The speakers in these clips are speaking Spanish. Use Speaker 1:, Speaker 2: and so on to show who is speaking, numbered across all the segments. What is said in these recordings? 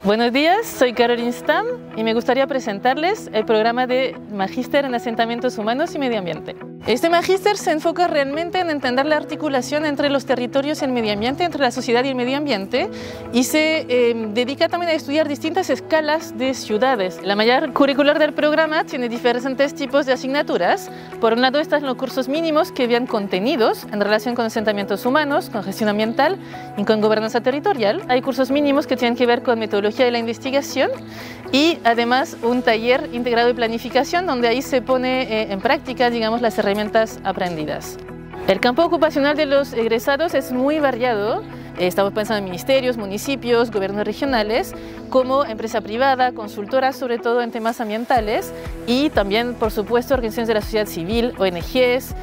Speaker 1: Buenos días, soy Caroline Stam y me gustaría presentarles el programa de Magíster en Asentamientos Humanos y Medio Ambiente. Este magíster se enfoca realmente en entender la articulación entre los territorios y el medio ambiente, entre la sociedad y el medio ambiente, y se dedica también a estudiar distintas escalas de ciudades. La malla curricular del programa tiene diferentes tipos de asignaturas. Por un lado están los cursos mínimos que vean contenidos en relación con asentamientos humanos, con gestión ambiental y con gobernanza territorial. Hay cursos mínimos que tienen que ver con metodología de la investigación y además un taller integrado de planificación donde ahí se pone en práctica, digamos, las herramientas aprendidas. El campo ocupacional de los egresados es muy variado. Estamos pensando en ministerios, municipios, gobiernos regionales, como empresa privada, consultoras, sobre todo en temas ambientales, y también, por supuesto, organizaciones de la sociedad civil, ONGs.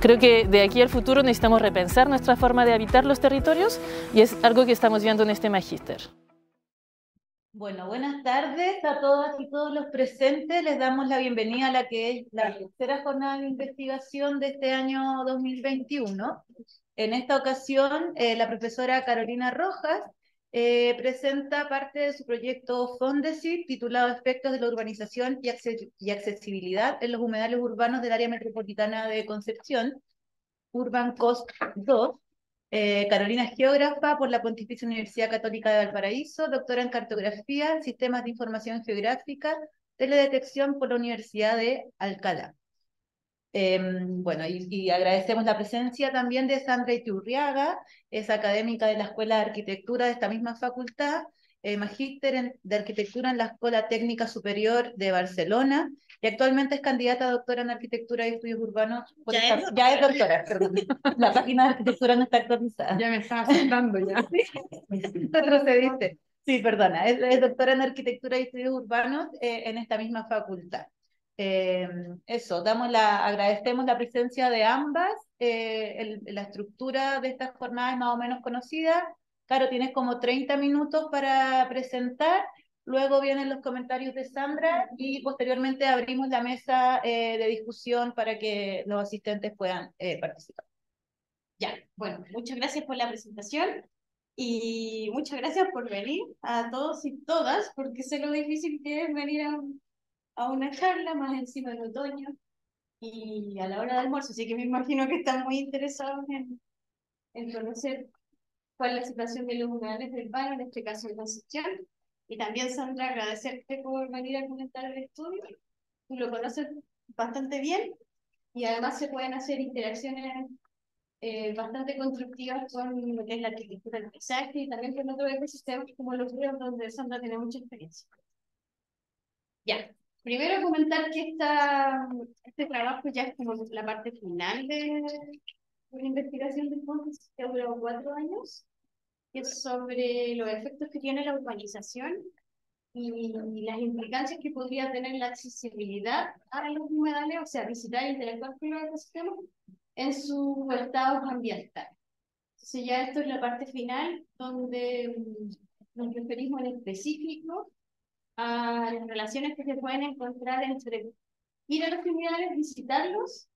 Speaker 1: Creo que de aquí al futuro necesitamos repensar nuestra forma de habitar los territorios y es algo que estamos viendo en este magíster.
Speaker 2: Bueno, buenas tardes a todas y todos los presentes. Les damos la bienvenida a la que es la tercera jornada de investigación de este año 2021. En esta ocasión, la profesora Carolina Rojas presenta parte de su proyecto Fondesit titulado Efectos de la urbanización y accesibilidad en los humedales urbanos del área metropolitana de Concepción, Urban Coast 2. Carolina es geógrafa por la Pontificia Universidad Católica de Valparaíso, doctora en cartografía, sistemas de información geográfica, teledetección por la Universidad de Alcalá. Bueno, y agradecemos la presencia también de Sandra Iturriaga, es académica de la Escuela de Arquitectura de esta misma facultad, magíster de Arquitectura en la Escuela Técnica Superior de Barcelona, y actualmente es candidata a doctora en Arquitectura y Estudios Urbanos. Ya es doctora, perdón. La página de arquitectura no está actualizada.
Speaker 3: Ya me estaba asustando ya.
Speaker 2: Retrocediste. Sí, perdona. Es doctora en Arquitectura y Estudios Urbanos en esta misma facultad. Eso, agradecemos la presencia de ambas. La estructura de esta jornada es más o menos conocida. Caro, tienes como 30 minutos para presentar. Luego vienen los comentarios de Sandra y posteriormente abrimos la mesa de discusión para que los asistentes puedan participar.
Speaker 3: Ya, bueno, muchas gracias por la presentación y muchas gracias por venir a todos y todas, porque sé lo difícil que es venir a una charla, más encima del otoño y a la hora de almuerzo, así que me imagino que están muy interesados en conocer cuál es la situación de los humedales del Paro, en este caso de Concepción. Y también, Sandra, agradecerte por venir a comentar el estudio. Tú lo conoces bastante bien y además se pueden hacer interacciones bastante constructivas con lo que es la arquitectura del paisaje y también con otros ecosistemas como los ríos, donde Sandra tiene mucha experiencia. Ya, primero comentar que este trabajo ya es como la parte final de una investigación de fondos que ha durado 4 años, que es sobre los efectos que tiene la urbanización y las implicancias que podría tener la accesibilidad a los humedales, o sea, visitar e interactuar con los ecosistemas en sus estados ambientales. Entonces ya esto es la parte final, donde nos referimos en específico a las relaciones que se pueden encontrar entre ir a los humedales, visitarlos,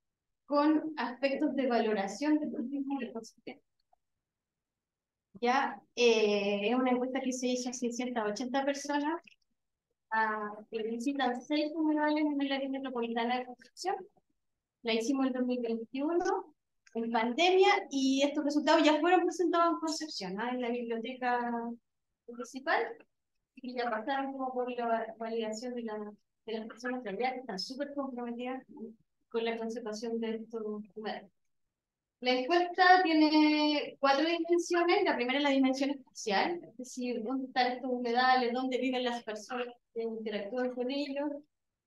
Speaker 3: con aspectos de valoración de los mismos ecosistemas. Ya es una encuesta que se hizo a 680 personas que visitan 6 humedales en el área metropolitana de Concepción. La hicimos en 2021, en pandemia, y estos resultados ya fueron presentados en Concepción, en la biblioteca municipal, y ya pasaron como por la validación de las personas que están súper comprometidas con la conservación de estos humedales. La encuesta tiene 4 dimensiones. La primera es la dimensión espacial, es decir, dónde están estos humedales, dónde viven las personas que interactúan con ellos.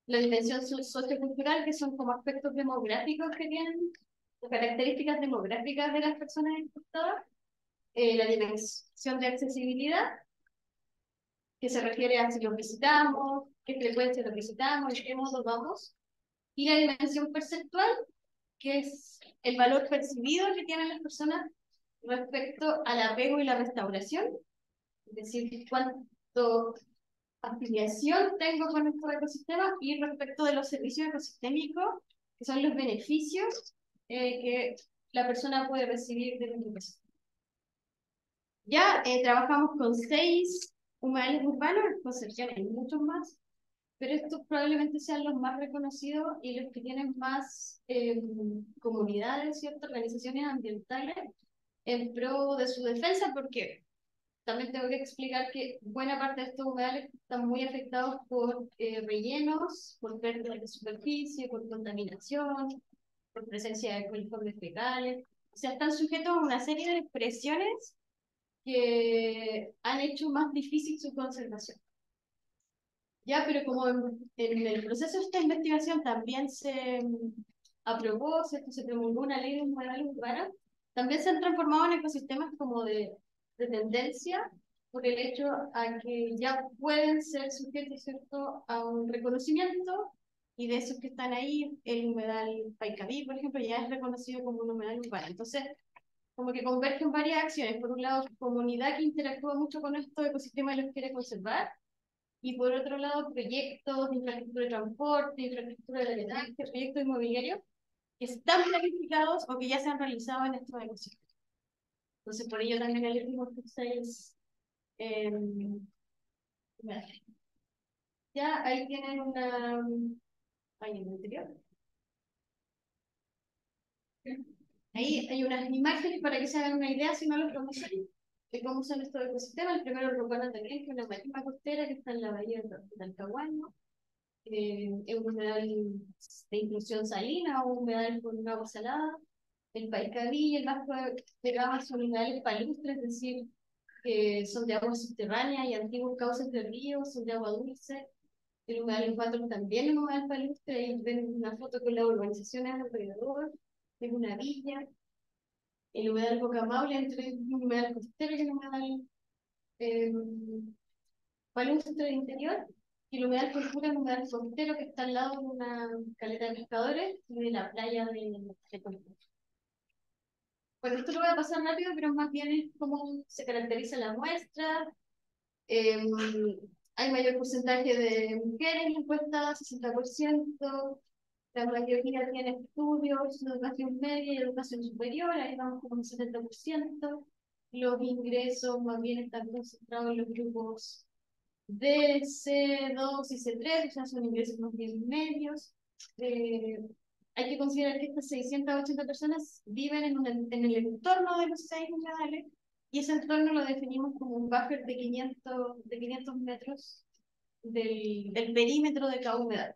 Speaker 3: La dimensión sociocultural, que son como aspectos demográficos que tienen, características demográficas de las personas encuestadas. La dimensión de accesibilidad, que se refiere a si los visitamos, qué frecuencia los visitamos, en qué modo vamos. Y la dimensión perceptual, que es el valor percibido que tienen las personas respecto al apego y la restauración, es decir, cuánto afiliación tengo con estos ecosistemas, y respecto de los servicios ecosistémicos, que son los beneficios que la persona puede recibir de los ecosistemas. Ya trabajamos con 6 humedales urbanos, en Concepción hay muchos más, pero estos probablemente sean los más reconocidos y los que tienen más comunidades, ¿cierto? Organizaciones ambientales en pro de su defensa, porque también tengo que explicar que buena parte de estos humedales están muy afectados por rellenos, por pérdida de superficie, por contaminación, por presencia de coliformes fecales. O sea, están sujetos a una serie de presiones que han hecho más difícil su conservación. Ya, pero como en el proceso de esta investigación también se aprobó, se promulgó una ley de humedales urbanas, también se han transformado en ecosistemas como de tendencia por el hecho a que ya pueden ser sujetos, ¿cierto?, a un reconocimiento, y de esos que están ahí, el humedal Paicaví, por ejemplo, ya es reconocido como un humedal urbano. Entonces, como que convergen varias acciones. Por un lado, comunidad que interactúa mucho con estos ecosistemas y los quiere conservar, y por otro lado, proyectos de infraestructura de transporte, infraestructura de drenaje, proyectos inmobiliarios que están planificados o que ya se han realizado en estos ecosistemas. Entonces, por ello también elegimos seis. Ya ahí tienen una. Ahí en el interior. Ahí hay unas imágenes para que se hagan una idea, si no los conocen, de cómo son estos ecosistemas. El primero lo recuerdan también, que es una marisma costera que está en la bahía de Talcahuano. Es un humedal de inclusión salina o humedal con agua salada. El Paicaví y el Vasco de Gama son humedales palustres, es decir, que son de agua subterránea y antiguos cauces de ríos, son de agua dulce. El humedal Los Patos también es un humedal palustre, ahí ven una foto con las urbanizaciones alrededor, es una villa. El humedal Boca Maule entre un humedal costero y un humedal eh, palustre de interior. Y el humedal Corpura es un humedal costero que está al lado de una caleta de pescadores y de la playa de Corpura. Bueno, esto lo voy a pasar rápido, pero más bien es cómo se caracteriza la muestra. Eh, Hay mayor porcentaje de mujeres encuestadas, 60%. La mayoría tiene estudios, educación media y educación superior, ahí vamos con un 70%. Los ingresos más bien están concentrados en los grupos D, C2 y C3, o sea, son ingresos más bien medios. Hay que considerar que estas 680 personas viven en el entorno de los 6 humedales, y ese entorno lo definimos como un buffer de 500 metros del perímetro de cada humedal.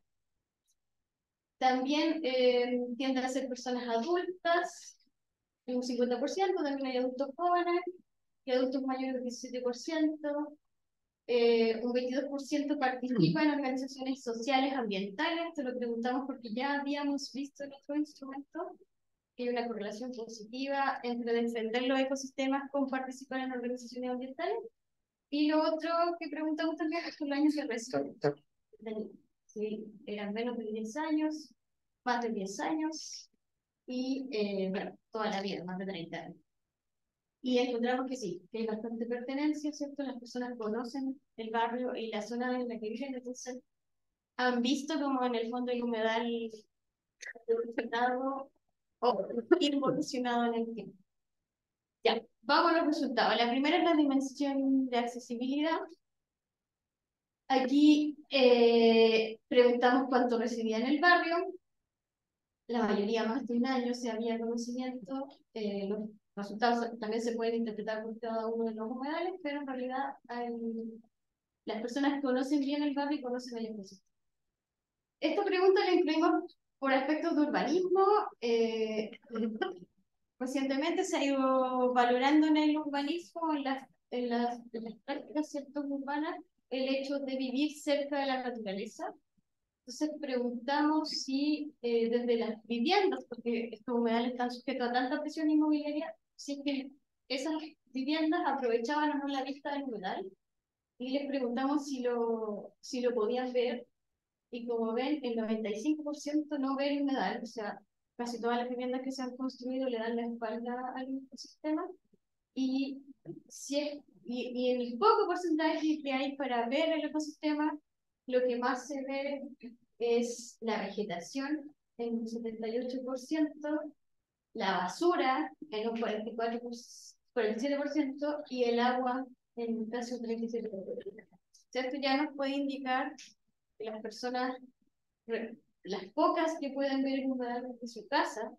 Speaker 3: También tienden a ser personas adultas, un 50%, también hay adultos jóvenes y adultos mayores del 17%. Un 22% participa en organizaciones sociales ambientales. Te lo preguntamos porque ya habíamos visto en otro instrumento que hay una correlación positiva entre defender los ecosistemas con participar en organizaciones ambientales. Y lo otro que preguntamos también es por los años de residencia. Sí, eran menos de 10 años, más de 10 años y, bueno, toda la vida, más de 30 años. Y encontramos que sí, que hay bastante pertenencia, ¿cierto? Las personas conocen el barrio y la zona en la que viven, entonces han visto como en el fondo el humedal evolucionado o involucionado en el tiempo. Ya, vamos a los resultados. La primera es la dimensión de accesibilidad. Aquí preguntamos cuánto residía en el barrio. La mayoría más de un año, se había conocimiento. Los resultados también se pueden interpretar por cada uno de los humedales, pero en realidad las personas conocen bien el barrio y conocen el ecosistema. Esta pregunta la incluimos por aspectos de urbanismo. Recientemente se ha ido valorando en el urbanismo, en las prácticas, ¿cierto?, urbanas, el hecho de vivir cerca de la naturaleza. Entonces preguntamos si desde las viviendas, porque estos humedales están sujetos a tanta presión inmobiliaria, si es que esas viviendas aprovechaban o no la vista del humedal, y les preguntamos si lo podían ver, y como ven, el 95% no ve el humedal, o sea, casi todas las viviendas que se han construido le dan la espalda al ecosistema, y en el poco porcentaje que hay para ver el ecosistema, lo que más se ve es la vegetación en un 78%, la basura en un 47%, y el agua en el caso 37. Esto ya nos puede indicar que las personas, las pocas que pueden ver el humedal desde su casa,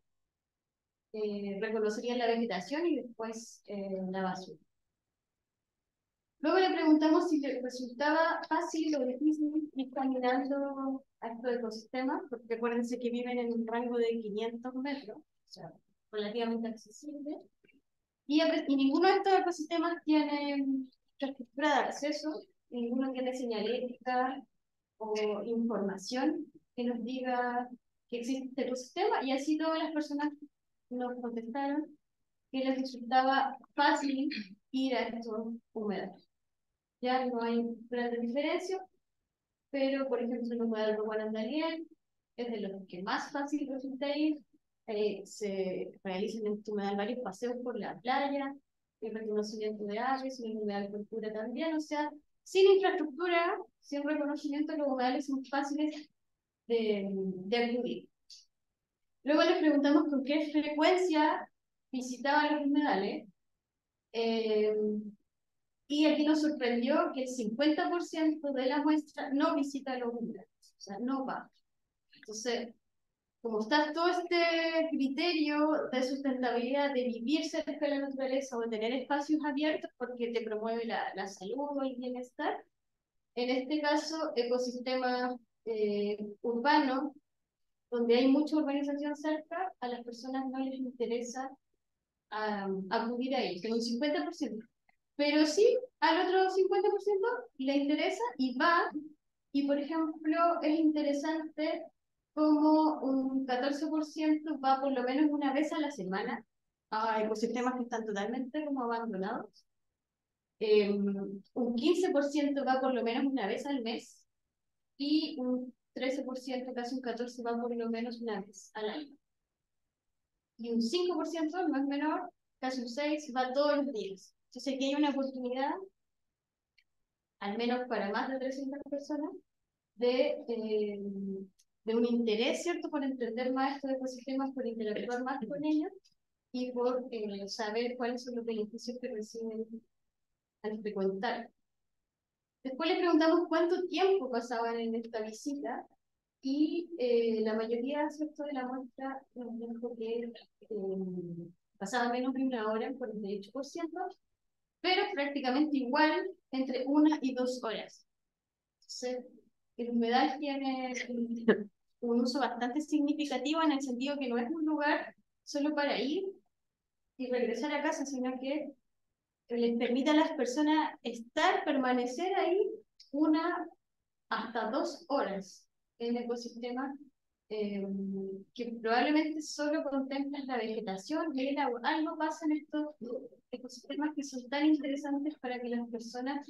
Speaker 3: reconocerían la vegetación y después la basura. Luego le preguntamos si le resultaba fácil o difícil ir caminando a estos ecosistemas, porque acuérdense que viven en un rango de 500 metros, o sea, relativamente accesible. Y ninguno de estos ecosistemas tiene infraestructura de acceso, ninguno tiene señalética o información que nos diga que existe este ecosistema, y así todas las personas nos contestaron que les resultaba fácil ir a estos humedales. Ya no hay grandes diferencias, pero por ejemplo el humedal de Guarandaliel es de los que más fácil resulta ir. Se realizan en este humedal varios paseos por la playa, el reconocimiento de aves, en el humedal cultura también, o sea, sin infraestructura, sin reconocimiento, los humedales son fáciles de acudir. Luego les preguntamos con qué frecuencia visitaban los humedales. Y aquí nos sorprendió que el 50% de la muestra no visita los humedales, o sea, no va. Entonces, como está todo este criterio de sustentabilidad, de vivir cerca de la naturaleza o de tener espacios abiertos porque te promueve la salud o el bienestar, en este caso, ecosistemas urbanos, donde hay mucha urbanización cerca, a las personas no les interesa acudir a ellos, en un 50%. Pero sí, al otro 50% le interesa y va, y por ejemplo, es interesante como un 14% va por lo menos una vez a la semana a ecosistemas que están totalmente como abandonados. Un 15% va por lo menos una vez al mes y un 13%, casi un 14%, va por lo menos una vez al año. Y un 5%, no es menor, casi un 6%, va todos los días. Entonces aquí hay una oportunidad, al menos para más de 300 personas, de un interés, ¿cierto?, por entender más estos ecosistemas, por interactuar más con ellos y por saber cuáles son los beneficios que reciben al frecuentar. Después le preguntamos cuánto tiempo pasaban en esta visita y la mayoría, ¿cierto?, de la muestra nos dijo que pasaba menos de una hora, por el 48%, pero prácticamente igual entre 1 y 2 horas. Entonces, el humedal tiene un uso bastante significativo en el sentido que no es un lugar solo para ir y regresar a casa, sino que les permite a las personas permanecer ahí 1 hasta 2 horas en ecosistemas que probablemente solo contemplan la vegetación y el agua. Algo pasa en estos ecosistemas que son tan interesantes para que las personas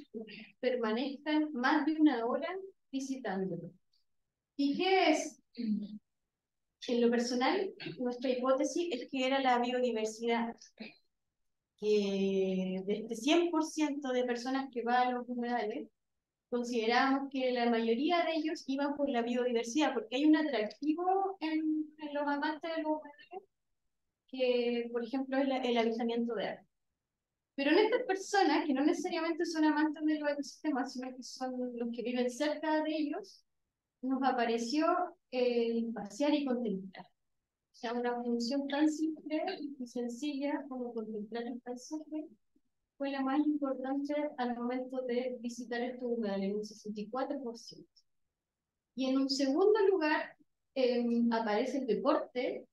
Speaker 3: permanezcan más de 1 hora visitándolo. ¿Y qué es? En lo personal, nuestra hipótesis es que era la biodiversidad, que de este 100% de personas que van a los humedales, consideramos que la mayoría de ellos iban por la biodiversidad, porque hay un atractivo en los amantes de los humedales, que por ejemplo es el avistamiento de aves. Pero en estas personas, que no necesariamente son amantes de los ecosistemas, sino que son los que viven cerca de ellos, nos apareció el pasear y contemplar. O sea, una función tan simple y sencilla como contemplar el paisaje fue la más importante al momento de visitar estos humedales, en un 64%. Y en un segundo lugar aparece el deporte.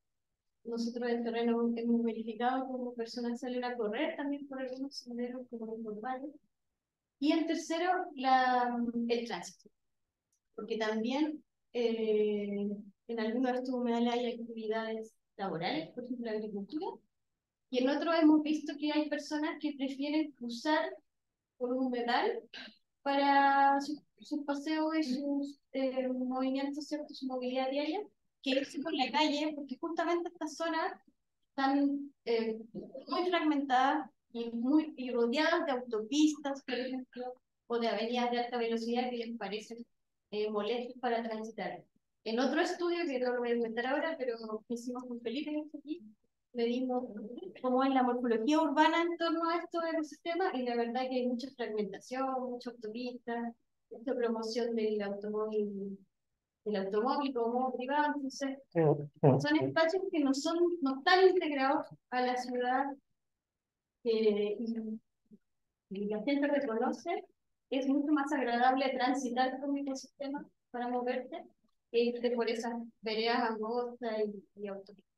Speaker 3: Nosotros en terreno hemos verificado cómo personas salen a correr también por algunos senderos como los urbanos. Y en tercero, el tránsito. Porque también en algunos de estos humedales hay actividades laborales, por ejemplo la agricultura, y en otros hemos visto que hay personas que prefieren cruzar por un humedal para sus paseos y sus movimientos, ¿cierto?, su movilidad diaria, que irse por la calle, porque justamente estas zonas están muy fragmentadas y rodeadas de autopistas, por ejemplo, o de avenidas de alta velocidad que les parecen molestos para transitar. En otro estudio, que no lo voy a comentar ahora, pero que hicimos con Felipe aquí, medimos cómo es la morfología urbana en torno a estos ecosistemas y la verdad que hay mucha fragmentación, mucha autopista, mucha promoción del automóvil como modo privado, entonces son espacios que no están integrados a la ciudad y la gente reconoce, es mucho más agradable transitar por un ecosistema para moverte que irte por esas veredas angostas y autopistas.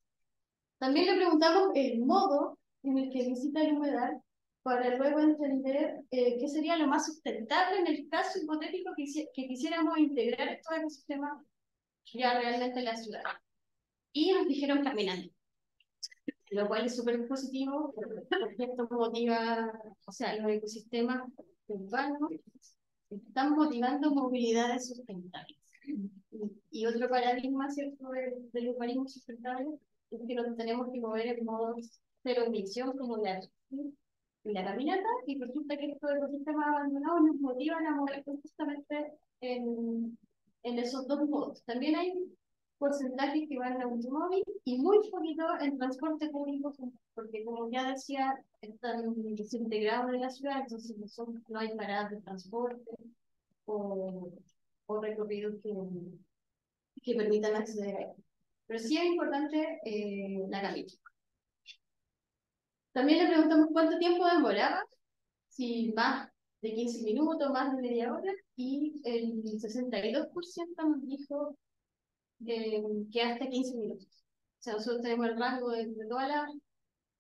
Speaker 3: También le preguntamos el modo en el que visita el humedal para luego entender qué sería lo más sustentable en el caso hipotético que quisiéramos integrar estos ecosistemas ya realmente en la ciudad. Y nos dijeron caminando, lo cual es súper positivo porque esto motiva, o sea, los ecosistemas urbanos están motivando movilidades sustentables. Y otro paradigma, ¿cierto?, del urbanismo sustentable es que nos tenemos que mover en modo cero emisión, como la caminata, y resulta que estos ecosistemas abandonados nos motivan a mover justamente en esos dos modos. También hay porcentajes que van en automóvil y muy poquito en transporte público, porque como ya decía, están desintegrados en la ciudad, entonces no hay paradas de transporte o, o recorridos que permitan acceder a él. Pero sí es importante la caminata. También le preguntamos cuánto tiempo demoraba, si más de 15 minutos, más de media hora, y el 62% nos dijo que hasta 15 minutos. O sea, nosotros tenemos el rango de todos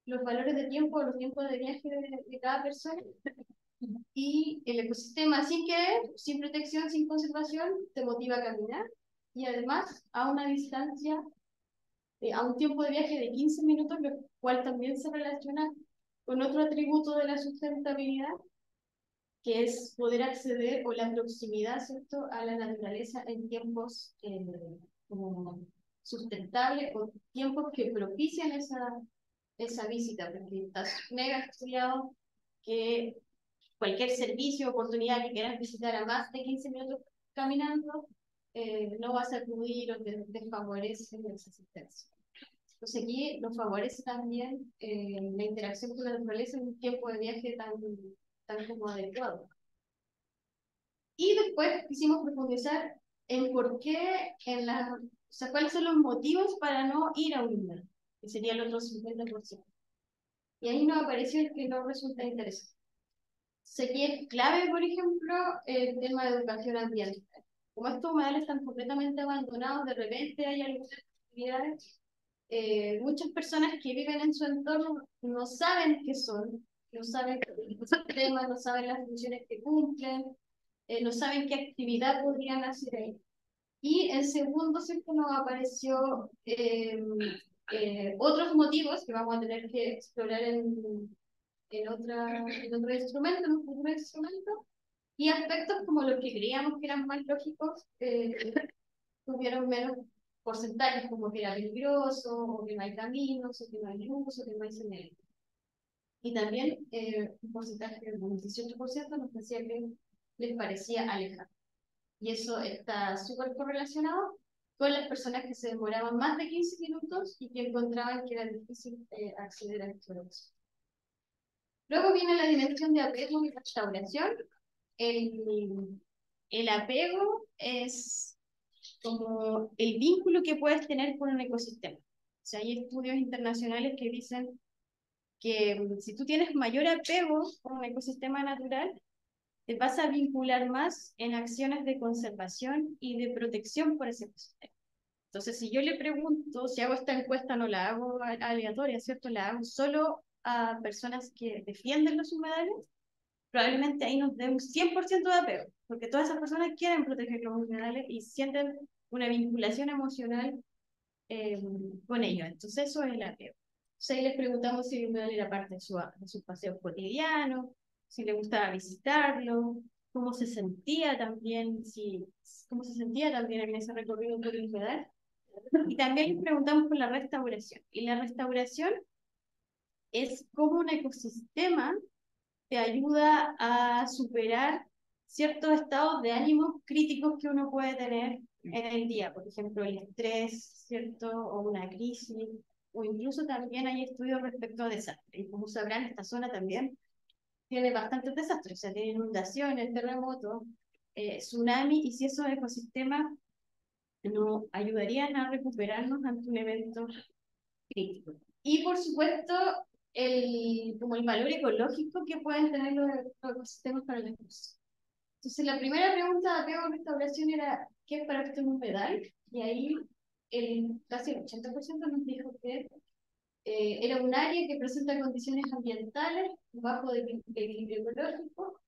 Speaker 3: los valores de tiempo, los tiempos de viaje de cada persona, y el ecosistema sin querer, sin protección, sin conservación, te motiva a caminar, y además a una distancia, a un tiempo de viaje de 15 minutos, lo cual también se relaciona con otro atributo de la sustentabilidad, que es poder acceder o la proximidad, ¿cierto?, a la naturaleza en tiempos como sustentables o tiempos que propician esa visita, porque está mega estudiado que cualquier servicio o oportunidad que quieras visitar a más de 15 minutos caminando, no vas a acudir o te desfavorece esa asistencia. Entonces aquí nos favorece también la interacción con la naturaleza en un tiempo de viaje tan como adecuado. Y después quisimos profundizar en por qué, o sea, cuáles son los motivos para no ir a un lugar, que sería el otro 50%. Y ahí nos apareció el que no resulta interesante. Aquí es clave, por ejemplo, el tema de educación ambiental. Como estos humedales están completamente abandonados, de repente hay algunas actividades, muchas personas que viven en su entorno no saben qué son, no saben los temas, no saben las funciones que cumplen, no saben qué actividad podrían hacer ahí. Y en segundo, ¿cierto?, nos apareció otros motivos que vamos a tener que explorar en otro instrumento, en un futuro instrumento, y aspectos como los que creíamos que eran más lógicos tuvieron menos porcentajes, como que era peligroso, o que no hay caminos, o que no hay luz, o que no hay señal. Y también un porcentaje del 18% nos decía que les parecía alejado. Y eso está súper correlacionado con las personas que se demoraban más de 15 minutos y que encontraban que era difícil acceder a estos. Luego viene la dimensión de apego y restauración. El apego es como el vínculo que puedes tener con un ecosistema. O sea, hay estudios internacionales que dicen que si tú tienes mayor apego con un ecosistema natural, te vas a vincular más en acciones de conservación y de protección por ese ecosistema. Entonces, si yo le pregunto, si hago esta encuesta, no la hago aleatoria, ¿cierto? La hago solo a personas que defienden los humedales, probablemente ahí nos den un 100% de apego, porque todas esas personas quieren proteger los humedales y sienten una vinculación emocional con ellos. Entonces, eso es el apego. Entonces, ahí les preguntamos si el humedal era parte de sus paseos cotidianos, si le gustaba visitarlo, cómo se sentía también, cómo se sentía también en ese recorrido por el humedal. Y también les preguntamos por la restauración. Y la restauración es cómo un ecosistema te ayuda a superar ciertos estados de ánimo críticos que uno puede tener en el día. Por ejemplo, el estrés, ¿cierto? O una crisis. o incluso también hay estudios respecto a desastres. Y como sabrán, esta zona también tiene bastantes desastres, o sea, tiene inundaciones, terremotos, tsunami, y si esos ecosistemas nos ayudarían a recuperarnos ante un evento crítico. Y por supuesto, como el valor ecológico que pueden tener los ecosistemas para las cosas. Entonces, la primera pregunta de apego a restauración era, ¿qué es para usted un humedal? Y ahí casi el 80% nos dijo que era un área que presenta condiciones ambientales bajo de equilibrio ecológico,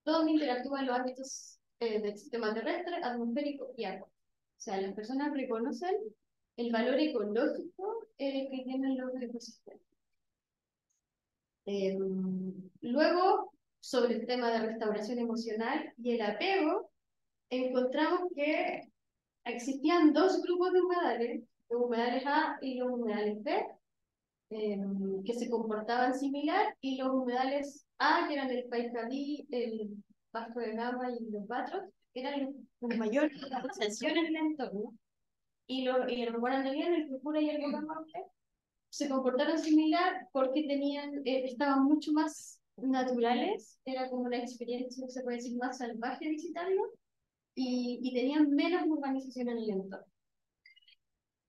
Speaker 3: donde interactúan los ámbitos del sistema terrestre, atmosférico y agua. O sea, las personas reconocen el valor ecológico que tienen los ecosistemas. Luego, sobre el tema de restauración emocional y el apego, encontramos que existían dos grupos de humedales, los humedales A y los humedales B, que se comportaban similar, y los humedales A, que eran el Paicadí, el Vasco de Gama y los Batros, eran los con mayor concentración en el entorno, y el Guarandaliano, el Purpura y el Guacamole se comportaron similar porque estaban mucho más naturales, era como una experiencia, se puede decir, más salvaje visitarlo, y tenían menos urbanización en el entorno.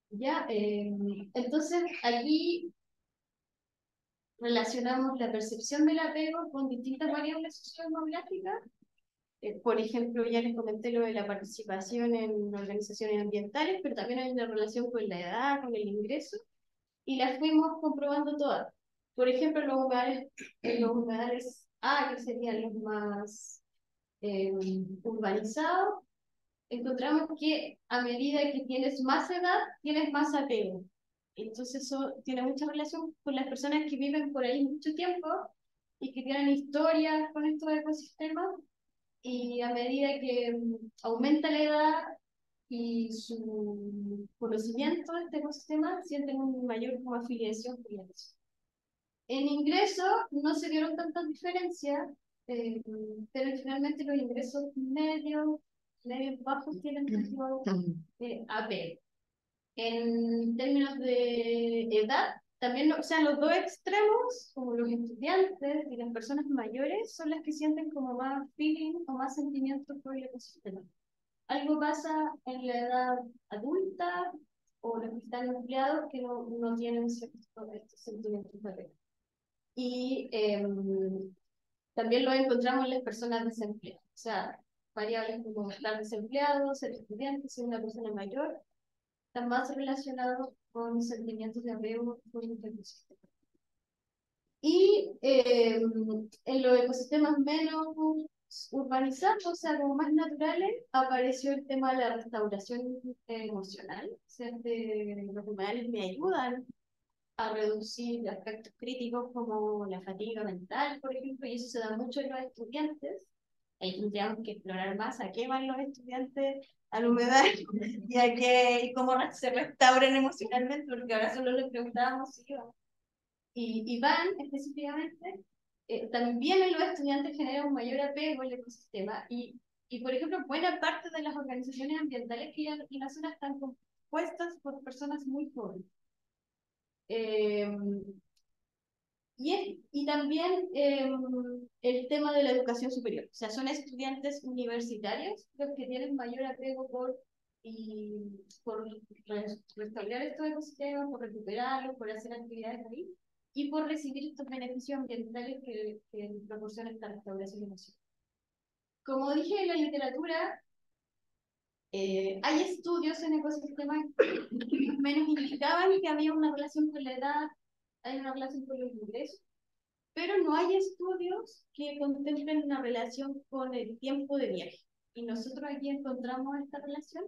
Speaker 3: Ya, entonces aquí relacionamos la percepción del apego con distintas variables sociodemográficas. Por ejemplo, ya les comenté lo de la participación en organizaciones ambientales, pero también hay una relación con la edad, con el ingreso, y las fuimos comprobando todas. Por ejemplo, los humedales A, que serían los más urbanizados, encontramos que a medida que tienes más edad, tienes más apego. Entonces eso tiene mucha relación con las personas que viven por ahí mucho tiempo y que tienen historias con estos ecosistemas, y a medida que aumenta la edad y su conocimiento de este ecosistema, sienten una mayor como afiliación con eso. En ingresos no se vieron tantas diferencias, pero finalmente los ingresos medios bajos tienen mayor apego. En términos de edad, también, o sea, los dos extremos, como los estudiantes y las personas mayores, son las que sienten como más feeling o más sentimientos por el ecosistema. Algo pasa en la edad adulta o los que están empleados que no tienen ciertos estos sentimientos de apego. Y también lo encontramos en las personas desempleadas. O sea, variables como estar desempleado, ser estudiante, ser una persona mayor, están más relacionados con sentimientos de apego con el ecosistema. Y en los ecosistemas menos urbanizados, o sea, como más naturales, apareció el tema de la restauración emocional. O sea, los humedales me ayudan a reducir aspectos críticos como la fatiga mental, por ejemplo, y eso se da mucho en los estudiantes. Ahí tendríamos que explorar más a qué van los estudiantes al humedal y cómo se restauran emocionalmente, porque ahora solo les preguntábamos si iban. Y van específicamente, también en los estudiantes genera un mayor apego al ecosistema, y por ejemplo, buena parte de las organizaciones ambientales que hay en la zona están compuestas por personas muy jóvenes. Y también el tema de la educación superior. O sea, son estudiantes universitarios los que tienen mayor apego por restaurar estos ecosistemas, por recuperarlos, por hacer actividades ahí, y por recibir estos beneficios ambientales que proporciona esta restauración emocional. Como dije en la literatura, hay estudios en ecosistemas que menos indicaban que había una relación con la edad, hay una relación con los ingresos, pero no hay estudios que contemplen una relación con el tiempo de viaje. Y nosotros aquí encontramos esta relación,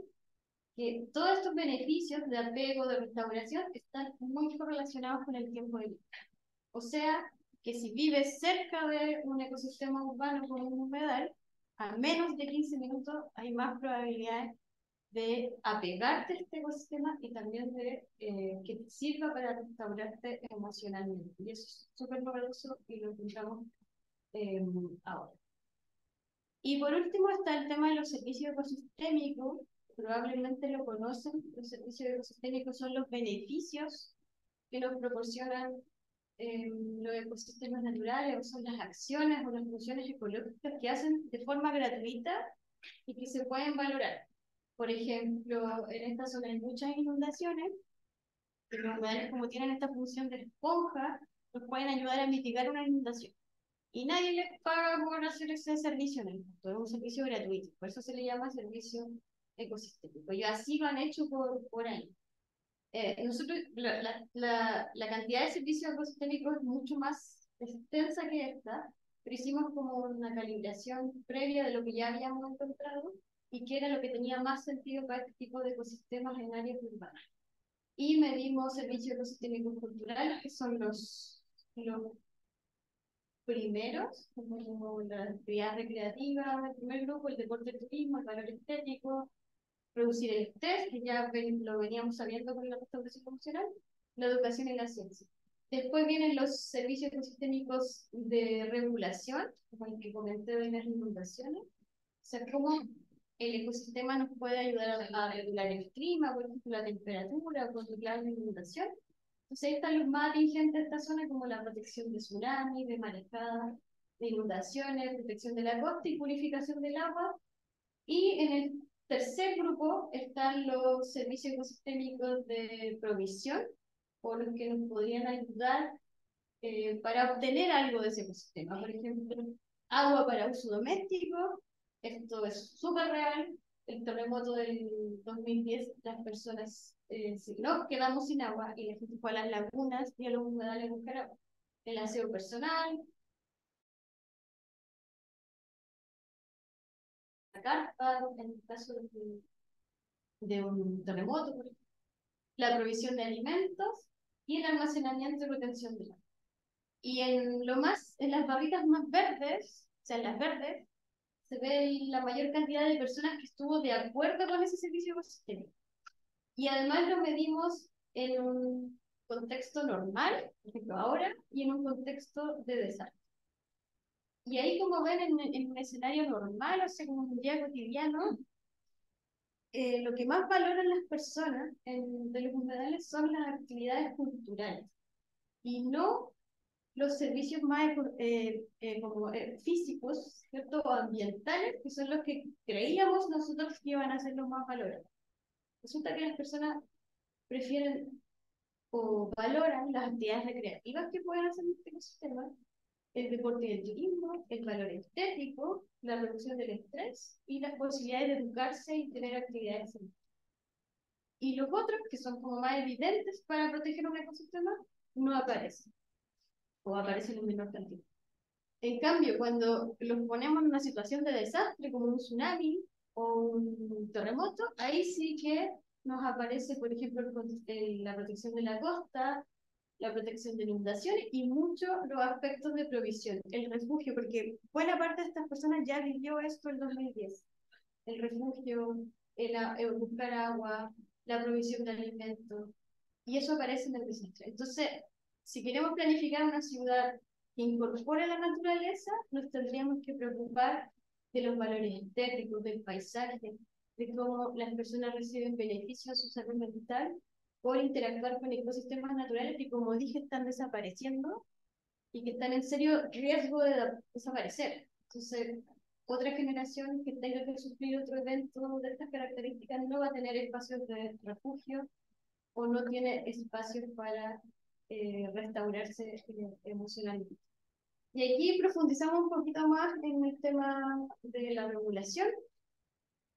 Speaker 3: que todos estos beneficios de apego, de restauración, están muy correlacionados con el tiempo de viaje. O sea, que si vives cerca de un ecosistema urbano como un humedal, a menos de 15 minutos hay más probabilidades de apegarte a este ecosistema y también de que te sirva para restaurarte emocionalmente. Y eso es súper novedoso y lo encontramos ahora. Y por último está el tema de los servicios ecosistémicos. Probablemente lo conocen. Los servicios ecosistémicos son los beneficios que nos proporcionan los ecosistemas naturales, o son las acciones o las funciones ecológicas que hacen de forma gratuita y que se pueden valorar. Por ejemplo, en esta zona hay muchas inundaciones, y los humedales, como tienen esta función de esponja, nos pueden ayudar a mitigar una inundación. Y nadie les paga por hacer ese servicio en el mundo, es un servicio gratuito, por eso se le llama servicio ecosistémico. Y así lo han hecho por ahí. Nosotros, la cantidad de servicios ecosistémicos es mucho más extensa que esta, pero hicimos como una calibración previa de lo que ya habíamos encontrado y qué era lo que tenía más sentido para este tipo de ecosistemas en áreas urbanas. Y medimos servicios ecosistémicos culturales, que son los primeros, como la actividad recreativa, el primer grupo, el deporte, el turismo, el valor estético, reducir el estrés, que ya lo veníamos sabiendo con la restauración funcional, la educación y la ciencia. Después vienen los servicios ecosistémicos de regulación, como el que comenté de las inundaciones, o sea, cómo el ecosistema nos puede ayudar a regular el clima, por ejemplo, la temperatura, o controlar la inundación. Entonces ahí están los más atingentes de esta zona, como la protección de tsunami, de marejadas, de inundaciones, protección de la costa y purificación del agua. Y en el tercer grupo están los servicios ecosistémicos de provisión, o los que nos podrían ayudar para obtener algo de ese ecosistema. Por ejemplo, agua para uso doméstico, esto es súper real. El terremoto del 2010, las personas nos quedamos sin agua y la gente fue a las lagunas y a los humedales a buscar agua. El aseo personal, la carpa, en el caso de un terremoto, por ejemplo, la provisión de alimentos y el almacenamiento y retención de agua. Y en las barritas más verdes, o sea, en las verdes, se ve la mayor cantidad de personas que estuvo de acuerdo con ese servicio ecosistémico. Y además lo medimos en un contexto normal, por ejemplo ahora, y en un contexto de desastre. Y ahí, como ven, en un escenario normal, o sea, como un día cotidiano, lo que más valoran las personas de los humedales son las actividades culturales y no los servicios más físicos, ¿cierto? O ambientales, que son los que creíamos nosotros que iban a ser los más valorados. Resulta que las personas prefieren o valoran las actividades recreativas que pueden hacer en este ecosistema, el deporte y el turismo, el valor estético, la reducción del estrés y las posibilidades de educarse y tener actividades. Y los otros, que son como más evidentes para proteger un ecosistema, no aparecen o aparecen en menor cantidad. En cambio, cuando los ponemos en una situación de desastre, como un tsunami o un terremoto, ahí sí que nos aparece, por ejemplo, la protección de la costa, la protección de inundaciones y mucho los aspectos de provisión, el refugio, porque buena parte de estas personas ya vivió esto en 2010. El refugio, el buscar agua, la provisión de alimentos, y eso aparece en el desastre. Entonces, si queremos planificar una ciudad que incorpore la naturaleza, nos tendríamos que preocupar de los valores estéticos, del paisaje, de cómo las personas reciben beneficios a su salud mental por interactuar con ecosistemas naturales que, como dije, están desapareciendo y que están en serio riesgo de desaparecer. Entonces, otra generación que tenga que sufrir otro evento de estas características no va a tener espacios de refugio o no tiene espacios para restaurarse emocionalmente. Y aquí profundizamos un poquito más en el tema de la regulación,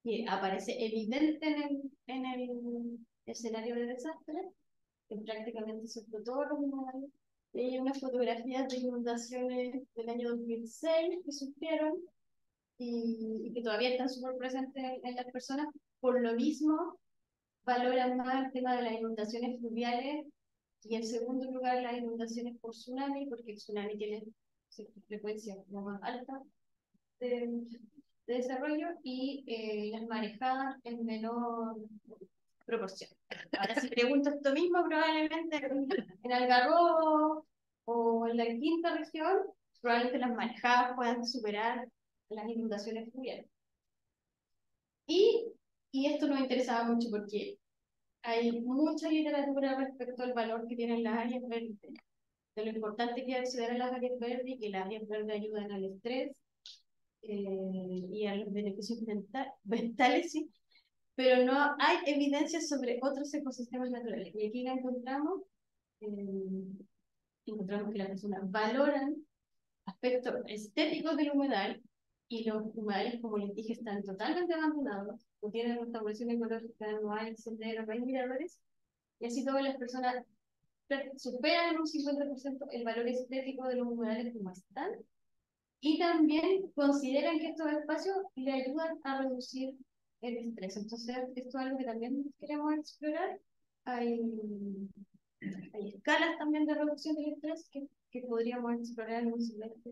Speaker 3: que aparece evidente en el escenario de desastre, que prácticamente se explotó los humedales. Y hay unas fotografías de inundaciones del año 2006 que sufrieron y que todavía están súper presentes en las personas. Por lo mismo, valoran más el tema de las inundaciones fluviales y en segundo lugar las inundaciones por tsunami, porque el tsunami tiene frecuencia más alta de desarrollo y las marejadas en menor proporción. Ahora, si pregunto esto mismo, probablemente en Algarrobo o en la quinta región, probablemente las marejadas puedan superar las inundaciones fluviales. Y esto nos interesaba mucho porque Hay mucha literatura respecto al valor que tienen las áreas verdes, de lo importante que es acceder a las áreas verdes y que las áreas verdes ayudan al estrés y a los beneficios mentales, sí, pero no hay evidencias sobre otros ecosistemas naturales. Y aquí la encontramos que las personas valoran aspectos estéticos del humedal y los humedales, como les dije, están totalmente abandonados, no tienen restauración ecológica, no hay senderos, no hay miradores, y así todas las personas superan en un 50% el valor estético de los humedales como están, y también consideran que estos espacios le ayudan a reducir el estrés. Entonces, esto es algo que también queremos explorar. Hay escalas también de reducción del estrés que podríamos explorar en un siguiente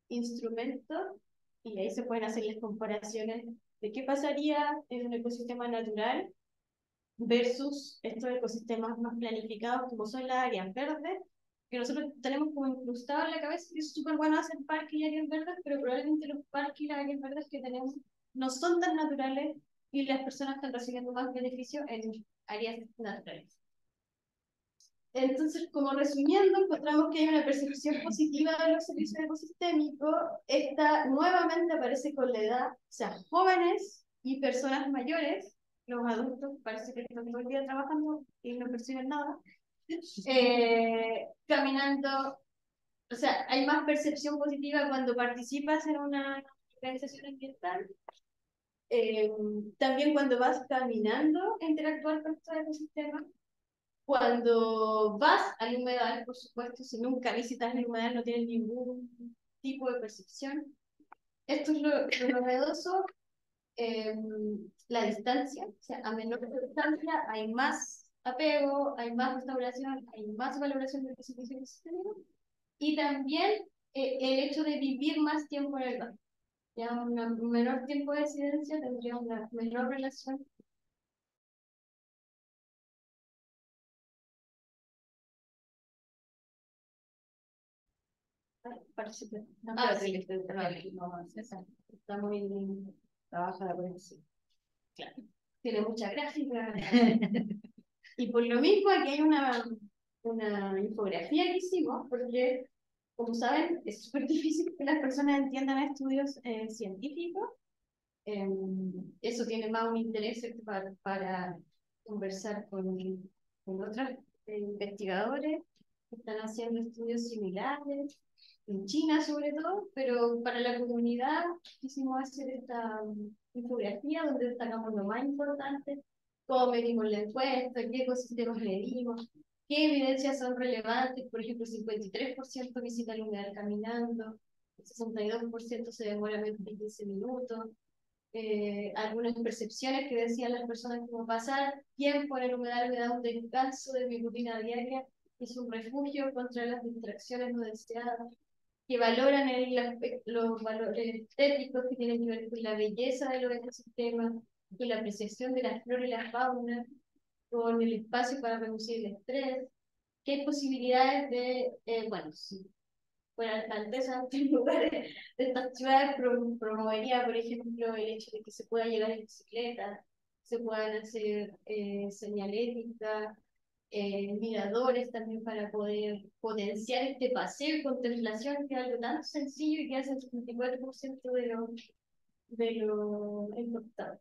Speaker 3: instrumento, y ahí se pueden hacer las comparaciones de qué pasaría en un ecosistema natural versus estos ecosistemas más planificados como son las áreas verdes, que nosotros tenemos como incrustado en la cabeza que es súper bueno hacer parques y áreas verdes, pero probablemente los parques y las áreas verdes que tenemos no son tan naturales y las personas están recibiendo más beneficios en áreas naturales. Entonces, como resumiendo, encontramos que hay una percepción positiva de los servicios ecosistémicos. Esta nuevamente aparece con la edad, o sea, jóvenes y personas mayores. Los adultos parece que están todo el día trabajando y no perciben nada. Caminando, o sea, hay más percepción positiva cuando participas en una organización ambiental. También cuando vas caminando a interactuar con estos ecosistemas. Cuando vas al humedal, por supuesto, si nunca visitas el humedal no tienes ningún tipo de percepción. Esto es lo novedoso, la distancia, o sea, a menor distancia hay más apego, hay más restauración, hay más valoración del servicio sistémico, y también el hecho de vivir más tiempo en el bosque. Ya un menor tiempo de residencia tendría una menor relación. Parece que está muy trabaja la conexión. Claro. Tiene mucha gráfica. Y por lo mismo aquí hay una infografía que hicimos, porque, como saben, es súper difícil que las personas entiendan estudios científicos. Eso tiene más un interés para conversar con otros investigadores que están haciendo estudios similares, en China sobre todo, pero para la comunidad quisimos hacer esta infografía donde destacamos lo más importante, cómo medimos la encuesta, qué ecosistemas medimos, qué evidencias son relevantes. Por ejemplo, el 53% visita el humedal caminando, el 62% se demora menos de 15 minutos, algunas percepciones que decían las personas como pasar tiempo en el humedal me da un descanso de mi rutina diaria, es un refugio contra las distracciones no deseadas, que valoran los valores estéticos que tienen que ver con la belleza de los ecosistemas, con la apreciación de la flora y la fauna, con el espacio para reducir el estrés, que hay posibilidades de, bueno, sí, fuera alcaldesa en lugares de estas ciudades promovería, por ejemplo, el hecho de que se pueda llegar en bicicleta, se puedan hacer señalética, miradores también para poder potenciar este paseo y contemplación, que es algo tan sencillo y que hace el 54% de lo encontrado.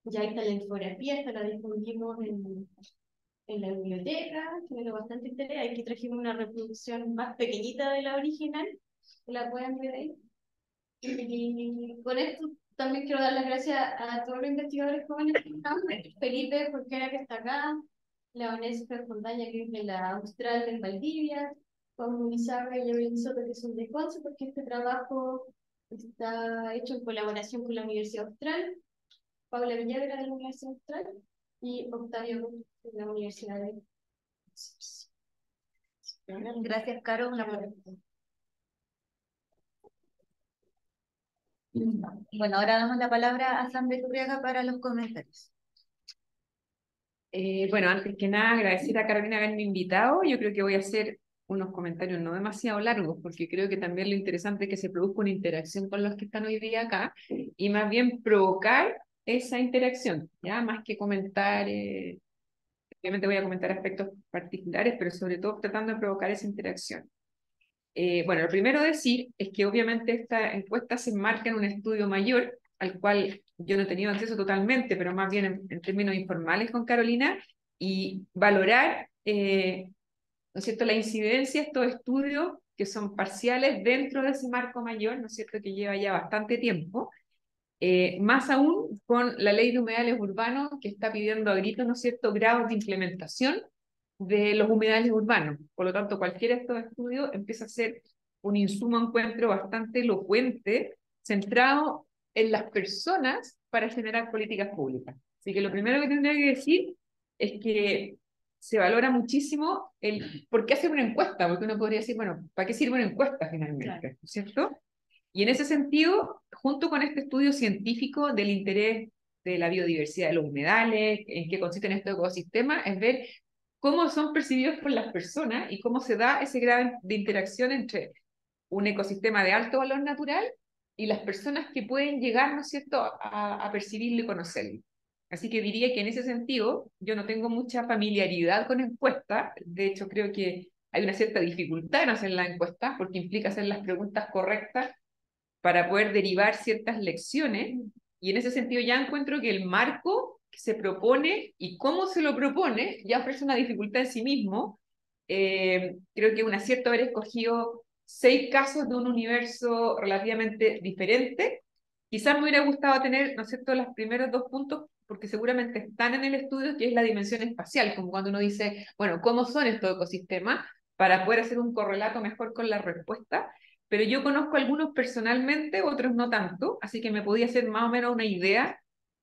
Speaker 3: Ya está la infografía, esta la difundimos en la biblioteca, generó bastante interés. Aquí trajimos una reproducción más pequeñita de la original, que la pueden ver ahí. Y con esto también quiero dar las gracias a todos los investigadores jóvenes que están, Felipe Jorquera, que está acá, la Vanessa Fontaña, que es de la Austral en Valdivia, Juan Munizaga y Evelyn Soto, que son de Conce, porque este trabajo está hecho en colaboración con la Universidad Austral, Paula Villagra de la Universidad Austral y Octavio de la Universidad de...
Speaker 2: Gracias, Caro. Una pregunta. Bueno, ahora damos la palabra a San Beturriaga para los comentarios.
Speaker 4: Bueno, antes que nada, agradecer a Carolina haberme invitado. Yo creo que voy a hacer unos comentarios no demasiado largos, porque creo que también lo interesante es que se produzca una interacción con los que están hoy día acá, y más bien provocar esa interacción, ya más que comentar obviamente voy a comentar aspectos particulares, pero sobre todo tratando de provocar esa interacción. Bueno, lo primero decir es que obviamente esta encuesta se enmarca en un estudio mayor, al cual yo no he tenido acceso totalmente, pero más bien en términos informales con Carolina, y valorar, ¿no es cierto?, la incidencia de estos estudios que son parciales dentro de ese marco mayor, ¿no es cierto?, que lleva ya bastante tiempo, más aún con la ley de humedales urbanos que está pidiendo a gritos, ¿no es cierto?, grados de implementación de los humedales urbanos. Por lo tanto, cualquiera de estos estudios empieza a ser un insumo, encuentro bastante elocuente, centrado en las personas para generar políticas públicas. Así que lo primero que tendría que decir es que se valora muchísimo el por qué hacer una encuesta, porque uno podría decir, bueno, ¿para qué sirve una encuesta finalmente? Claro. ¿Cierto? Y en ese sentido, junto con este estudio científico del interés de la biodiversidad de los humedales, en qué consisten estos ecosistemas, es ver cómo son percibidos por las personas y cómo se da ese grado de interacción entre un ecosistema de alto valor natural y las personas que pueden llegar, ¿no es cierto?, a percibirlo y conocerlo. Así que diría que en ese sentido yo no tengo mucha familiaridad con encuestas, de hecho creo que hay una cierta dificultad en hacer la encuesta porque implica hacer las preguntas correctas para poder derivar ciertas lecciones, y en ese sentido ya encuentro que el marco que se propone y cómo se lo propone ya ofrece una dificultad en sí mismo. Creo que un acierto haber escogido 6 casos de un universo relativamente diferente. Quizás me hubiera gustado tener, ¿no es cierto?, los primeros 2 puntos, porque seguramente están en el estudio, que es la dimensión espacial, como cuando uno dice, bueno, ¿cómo son estos ecosistemas? Para poder hacer un correlato mejor con la respuesta. Pero yo conozco algunos personalmente, otros no tanto, así que me podía hacer más o menos una idea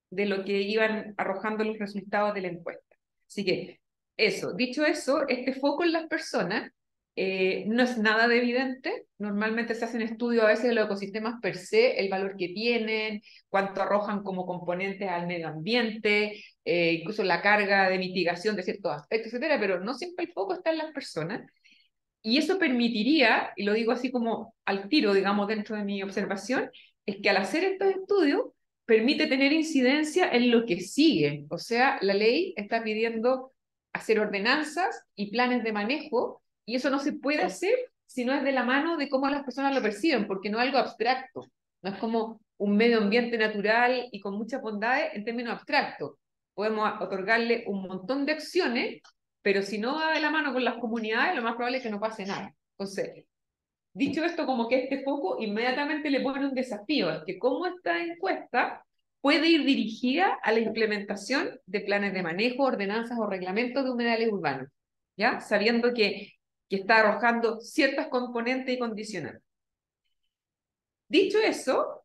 Speaker 4: de lo que iban arrojando los resultados de la encuesta. Así que eso, dicho eso, este foco en las personas no es nada de evidente. Normalmente se hacen estudios a veces de los ecosistemas per se, el valor que tienen, cuánto arrojan como componentes al medio ambiente, incluso la carga de mitigación de ciertos aspectos, etcétera, pero no siempre el foco está en las personas. Y eso permitiría, y lo digo así como al tiro, digamos, dentro de mi observación, es que al hacer estos estudios permite tener incidencia en lo que sigue. O sea, la ley está pidiendo hacer ordenanzas y planes de manejo, y eso no se puede hacer si no es de la mano de cómo las personas lo perciben, porque no es algo abstracto, no es como un medio ambiente natural y con muchas bondades en términos abstractos. Podemos otorgarle un montón de acciones, pero si no va de la mano con las comunidades, lo más probable es que no pase nada. Entonces, dicho esto, como que este foco inmediatamente le pone un desafío, es que cómo esta encuesta puede ir dirigida a la implementación de planes de manejo, ordenanzas o reglamentos de humedales urbanos, ¿ya? Sabiendo que está arrojando ciertas componentes y condicionantes. Dicho eso,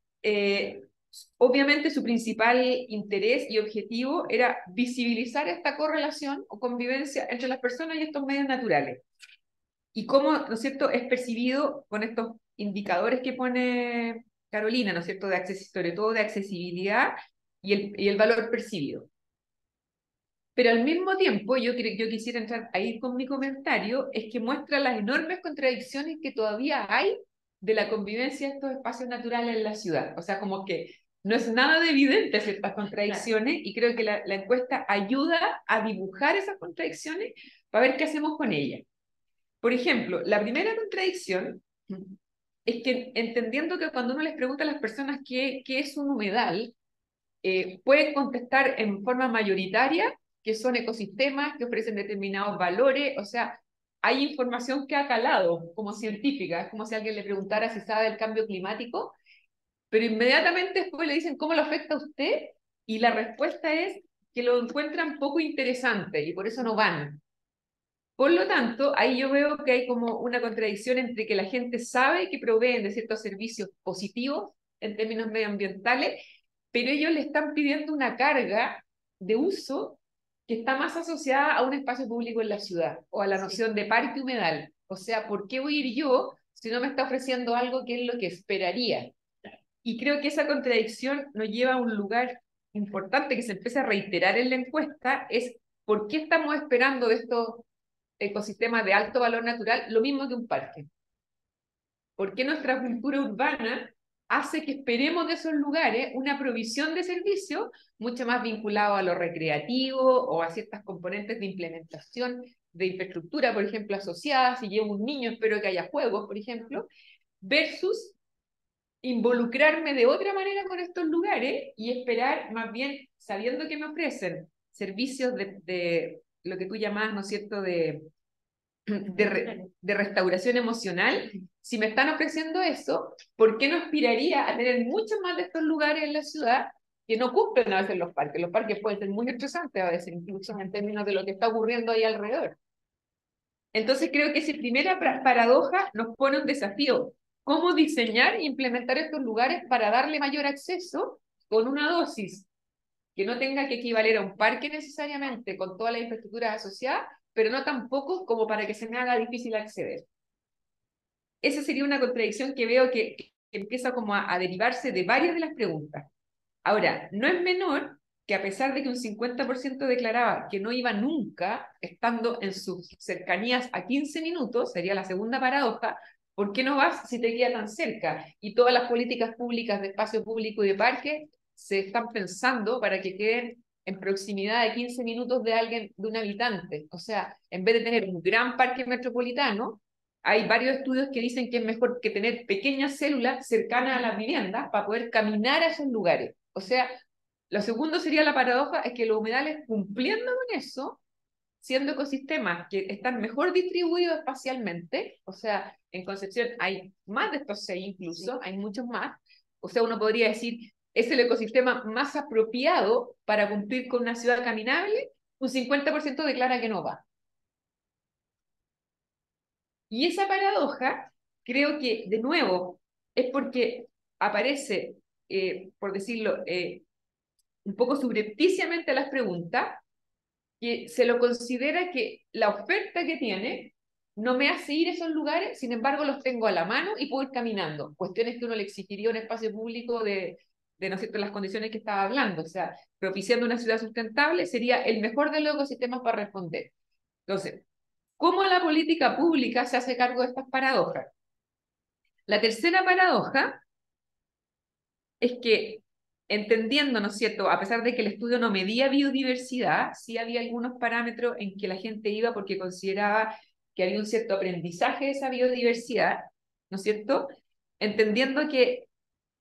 Speaker 4: obviamente su principal interés y objetivo era visibilizar esta correlación o convivencia entre las personas y estos medios naturales. Y cómo, ¿no es cierto?, es percibido con estos indicadores que pone Carolina, ¿no es cierto?, sobre todo de accesibilidad y el valor percibido. Pero al mismo tiempo, yo quisiera entrar ahí con mi comentario, es que muestra las enormes contradicciones que todavía hay de la convivencia de estos espacios naturales en la ciudad. O sea, como que no es nada de evidente ciertas contradicciones, y creo que la encuesta ayuda a dibujar esas contradicciones para ver qué hacemos con ellas. Por ejemplo, la primera contradicción es que, entendiendo que cuando uno les pregunta a las personas qué es un humedal, pueden contestar en forma mayoritaria que son ecosistemas que ofrecen determinados valores. O sea, hay información que ha calado como científica. Es como si alguien le preguntara si sabe del cambio climático, pero inmediatamente después le dicen ¿cómo lo afecta a usted? Y la respuesta es que lo encuentran poco interesante y por eso no van. Por lo tanto, ahí yo veo que hay como una contradicción entre que la gente sabe que proveen de ciertos servicios positivos en términos medioambientales, pero ellos le están pidiendo una carga de uso que está más asociada a un espacio público en la ciudad o a la noción de parque humedal. O sea, ¿por qué voy a ir yo si no me está ofreciendo algo que es lo que esperaría? Y creo que esa contradicción nos lleva a un lugar importante que se empieza a reiterar en la encuesta, es ¿por qué estamos esperando de estos ecosistemas de alto valor natural lo mismo que un parque? ¿Por qué nuestra cultura urbana hace que esperemos de esos lugares una provisión de servicios mucho más vinculado a lo recreativo o a ciertas componentes de implementación de infraestructura, por ejemplo, asociadas. Si llevo un niño, espero que haya juegos, por ejemplo, versus involucrarme de otra manera con estos lugares y esperar, más bien, sabiendo que me ofrecen servicios de lo que tú llamas, ¿no es cierto?, de restauración emocional. Si me están ofreciendo eso, ¿por qué no aspiraría a tener muchos más de estos lugares en la ciudad que no cumplen a veces los parques? Los parques pueden ser muy estresantes a veces, incluso en términos de lo que está ocurriendo ahí alrededor. Entonces creo que esa primera paradoja nos pone un desafío. ¿Cómo diseñar e implementar estos lugares para darle mayor acceso con una dosis que no tenga que equivaler a un parque necesariamente con todas las infraestructuras asociadas, pero no tampoco como para que se me haga difícil acceder? Esa sería una contradicción que veo que empieza como a derivarse de varias de las preguntas. Ahora, no es menor que a pesar de que un 50% declaraba que no iba nunca, estando en sus cercanías a 15 minutos, sería la segunda paradoja, ¿por qué no vas si te queda tan cerca? Y todas las políticas públicas de espacio público y de parque se están pensando para que queden en proximidad de 15 minutos de alguien, de un habitante. O sea, en vez de tener un gran parque metropolitano, hay varios estudios que dicen que es mejor que tener pequeñas células cercanas a las viviendas para poder caminar a esos lugares. O sea, lo segundo sería la paradoja, es que los humedales, cumpliendo con eso, siendo ecosistemas que están mejor distribuidos espacialmente, o sea, en Concepción hay más de estos 6 incluso, hay muchos más, o sea, uno podría decir, es el ecosistema más apropiado para cumplir con una ciudad caminable, un 50% declara que no va. Y esa paradoja, creo que, de nuevo, es porque aparece, por decirlo, un poco subrepticiamente a las preguntas, que se lo considera que la oferta que tiene no me hace ir a esos lugares, sin embargo los tengo a la mano y puedo ir caminando. Cuestiones que uno le exigiría a un espacio público de no sé, las condiciones que estaba hablando. O sea, propiciando una ciudad sustentable sería el mejor de los ecosistemas para responder. Entonces, ¿cómo la política pública se hace cargo de estas paradojas? La tercera paradoja es que, entendiendo, ¿no es cierto?, a pesar de que el estudio no medía biodiversidad, sí había algunos parámetros en que la gente iba porque consideraba que había un cierto aprendizaje de esa biodiversidad, ¿no es cierto?, entendiendo que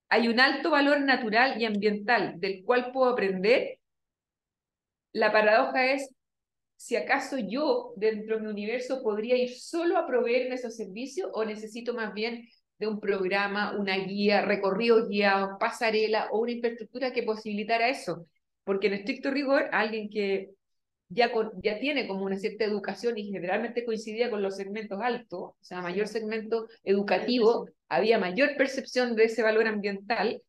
Speaker 4: hay un alto valor natural y ambiental del cual puedo aprender. La paradoja es, si acaso yo, dentro de mi universo, podría ir solo a proveerme esos servicios o necesito más bien de un programa, una guía, recorridos guiados, pasarela o una infraestructura que posibilitara eso. Porque en estricto rigor, alguien que ya tiene como una cierta educación y generalmente coincidía con los segmentos altos, o sea, mayor segmento educativo, había mayor percepción de ese valor ambiental.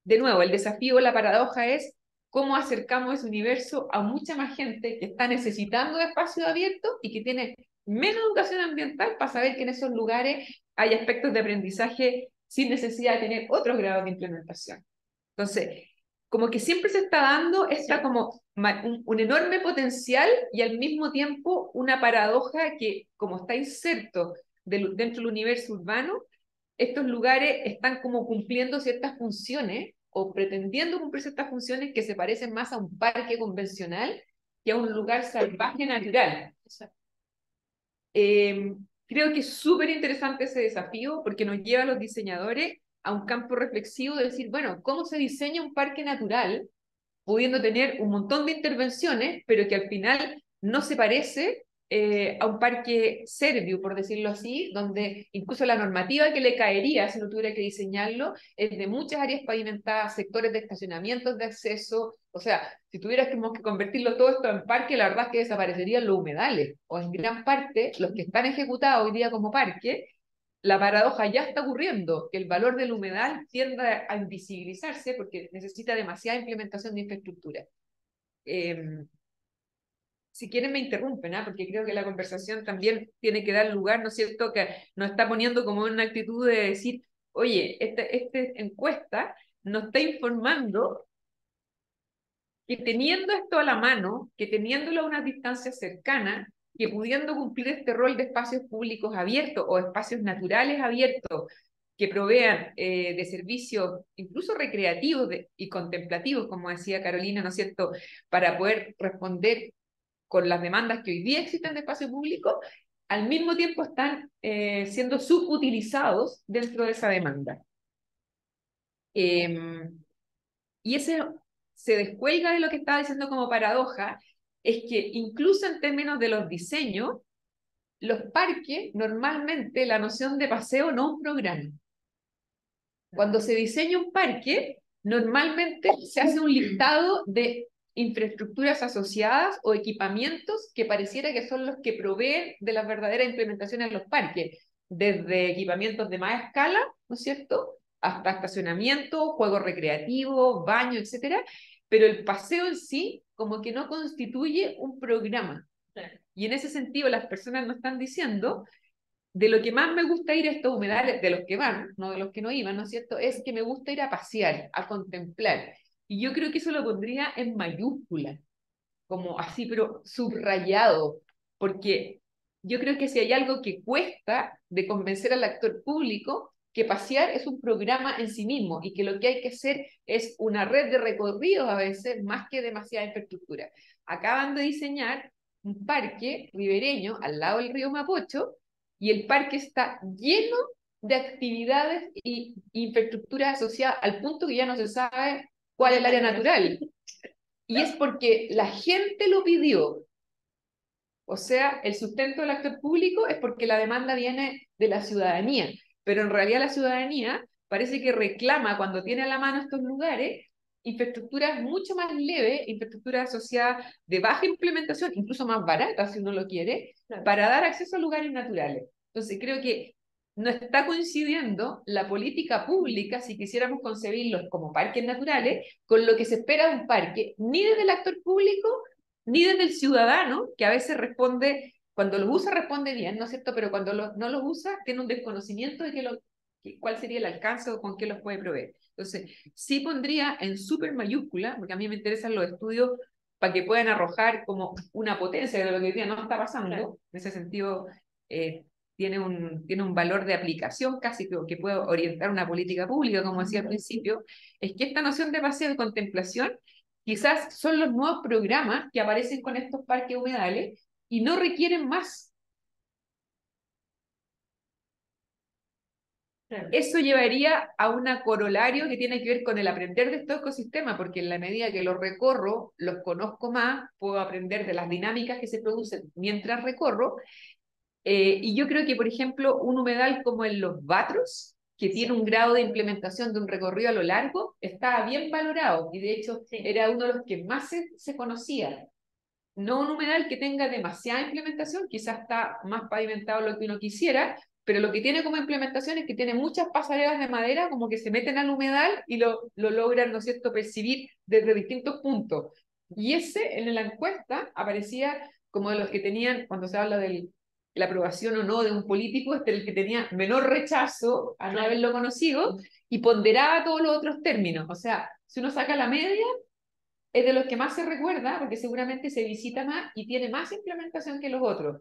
Speaker 4: De nuevo, el desafío, la paradoja es cómo acercamos ese universo a mucha más gente que está necesitando de espacios abiertos y que tiene menos educación ambiental para saber que en esos lugares hay aspectos de aprendizaje sin necesidad de tener otros grados de implementación. Entonces, como que siempre se está dando como un enorme potencial y al mismo tiempo una paradoja que, como está inserto dentro del universo urbano, estos lugares están como cumpliendo ciertas funciones o pretendiendo cumplir ciertas funciones que se parecen más a un parque convencional que a un lugar salvaje natural. Creo que es súper interesante ese desafío porque nos lleva a los diseñadores a un campo reflexivo de decir, bueno, ¿cómo se diseña un parque natural pudiendo tener un montón de intervenciones, pero que al final no se parece a un parque serbio, por decirlo así, donde incluso la normativa que le caería si no tuviera que diseñarlo es de muchas áreas pavimentadas, sectores de estacionamientos de acceso? O sea, si tuviéramos que convertirlo todo esto en parque, la verdad es que desaparecerían los humedales, o en gran parte los que están ejecutados hoy día como parque. La paradoja ya está ocurriendo, que el valor del humedal tiende a invisibilizarse porque necesita demasiada implementación de infraestructura. Si quieren me interrumpen, porque creo que la conversación también tiene que dar lugar, ¿no es cierto?, que nos está poniendo como en una actitud de decir, oye, esta encuesta nos está informando que teniendo esto a la mano, que teniéndolo a una distancia cercana, que pudiendo cumplir este rol de espacios públicos abiertos o espacios naturales abiertos, que provean de servicios incluso recreativos y contemplativos, como decía Carolina, ¿no es cierto?, para poder responder con las demandas que hoy día existen de espacio público, al mismo tiempo están siendo subutilizados dentro de esa demanda. Y ese se descuelga de lo que estaba diciendo como paradoja, es que incluso en términos de los diseños, los parques, normalmente la noción de paseo no es un programa. Cuando se diseña un parque, normalmente se hace un listado de infraestructuras asociadas o equipamientos que pareciera que son los que proveen de las verdaderas implementaciones en los parques, desde equipamientos de más escala, ¿no es cierto?, hasta estacionamiento, juegos recreativos, baño, etcétera, pero el paseo en sí como que no constituye un programa. Y en ese sentido las personas nos están diciendo, de lo que más me gusta ir a estos humedales, de los que van, no de los que no iban, ¿no es cierto?, es que me gusta ir a pasear, a contemplar. Y yo creo que eso lo pondría en mayúscula, como así, pero subrayado, porque yo creo que si hay algo que cuesta de convencer al actor público, que pasear es un programa en sí mismo y que lo que hay que hacer es una red de recorridos a veces, más que demasiada infraestructura. Acaban de diseñar un parque ribereño al lado del río Mapocho, y el parque está lleno de actividades y infraestructuras asociadas al punto que ya no se sabe cuál es el área natural. Y es porque la gente lo pidió. O sea, el sustento del actor público es porque la demanda viene de la ciudadanía. Pero en realidad la ciudadanía parece que reclama, cuando tiene a la mano estos lugares, infraestructuras mucho más leves, infraestructuras asociadas de baja implementación, incluso más baratas si uno lo quiere, para dar acceso a lugares naturales. Entonces creo que no está coincidiendo la política pública, si quisiéramos concebirlos como parques naturales, con lo que se espera de un parque, ni desde el actor público, ni desde el ciudadano, que a veces responde, cuando los usa responde bien, ¿no es cierto?, pero cuando no los usa tiene un desconocimiento de cuál sería el alcance o con qué los puede proveer. Entonces, sí pondría en súper mayúscula, porque a mí me interesan los estudios para que puedan arrojar como una potencia de lo que hoy día no está pasando. En ese sentido, tiene un valor de aplicación casi que puede orientar una política pública, como decía al principio, es que esta noción de paseo y contemplación quizás son los nuevos programas que aparecen con estos parques humedales y no requieren más. Eso llevaría a un corolario que tiene que ver con el aprender de estos ecosistemas, porque en la medida que los recorro, los conozco más, puedo aprender de las dinámicas que se producen mientras recorro. Y yo creo que, por ejemplo, un humedal como en Los Batros, que tiene un grado de implementación de un recorrido a lo largo, está bien valorado, y de hecho era uno de los que más se conocía. No un humedal que tenga demasiada implementación, quizás está más pavimentado de lo que uno quisiera, pero lo que tiene como implementación es que tiene muchas pasarelas de madera como que se meten al humedal y lo logran, ¿no es cierto?, percibir desde distintos puntos. Y ese en la encuesta aparecía como de los que tenían, cuando se habla de la aprobación o no de un político, este el que tenía menor rechazo a no haberlo conocido y ponderaba todos los otros términos. O sea, si uno saca la media, es de los que más se recuerda, porque seguramente se visita más y tiene más implementación que los otros.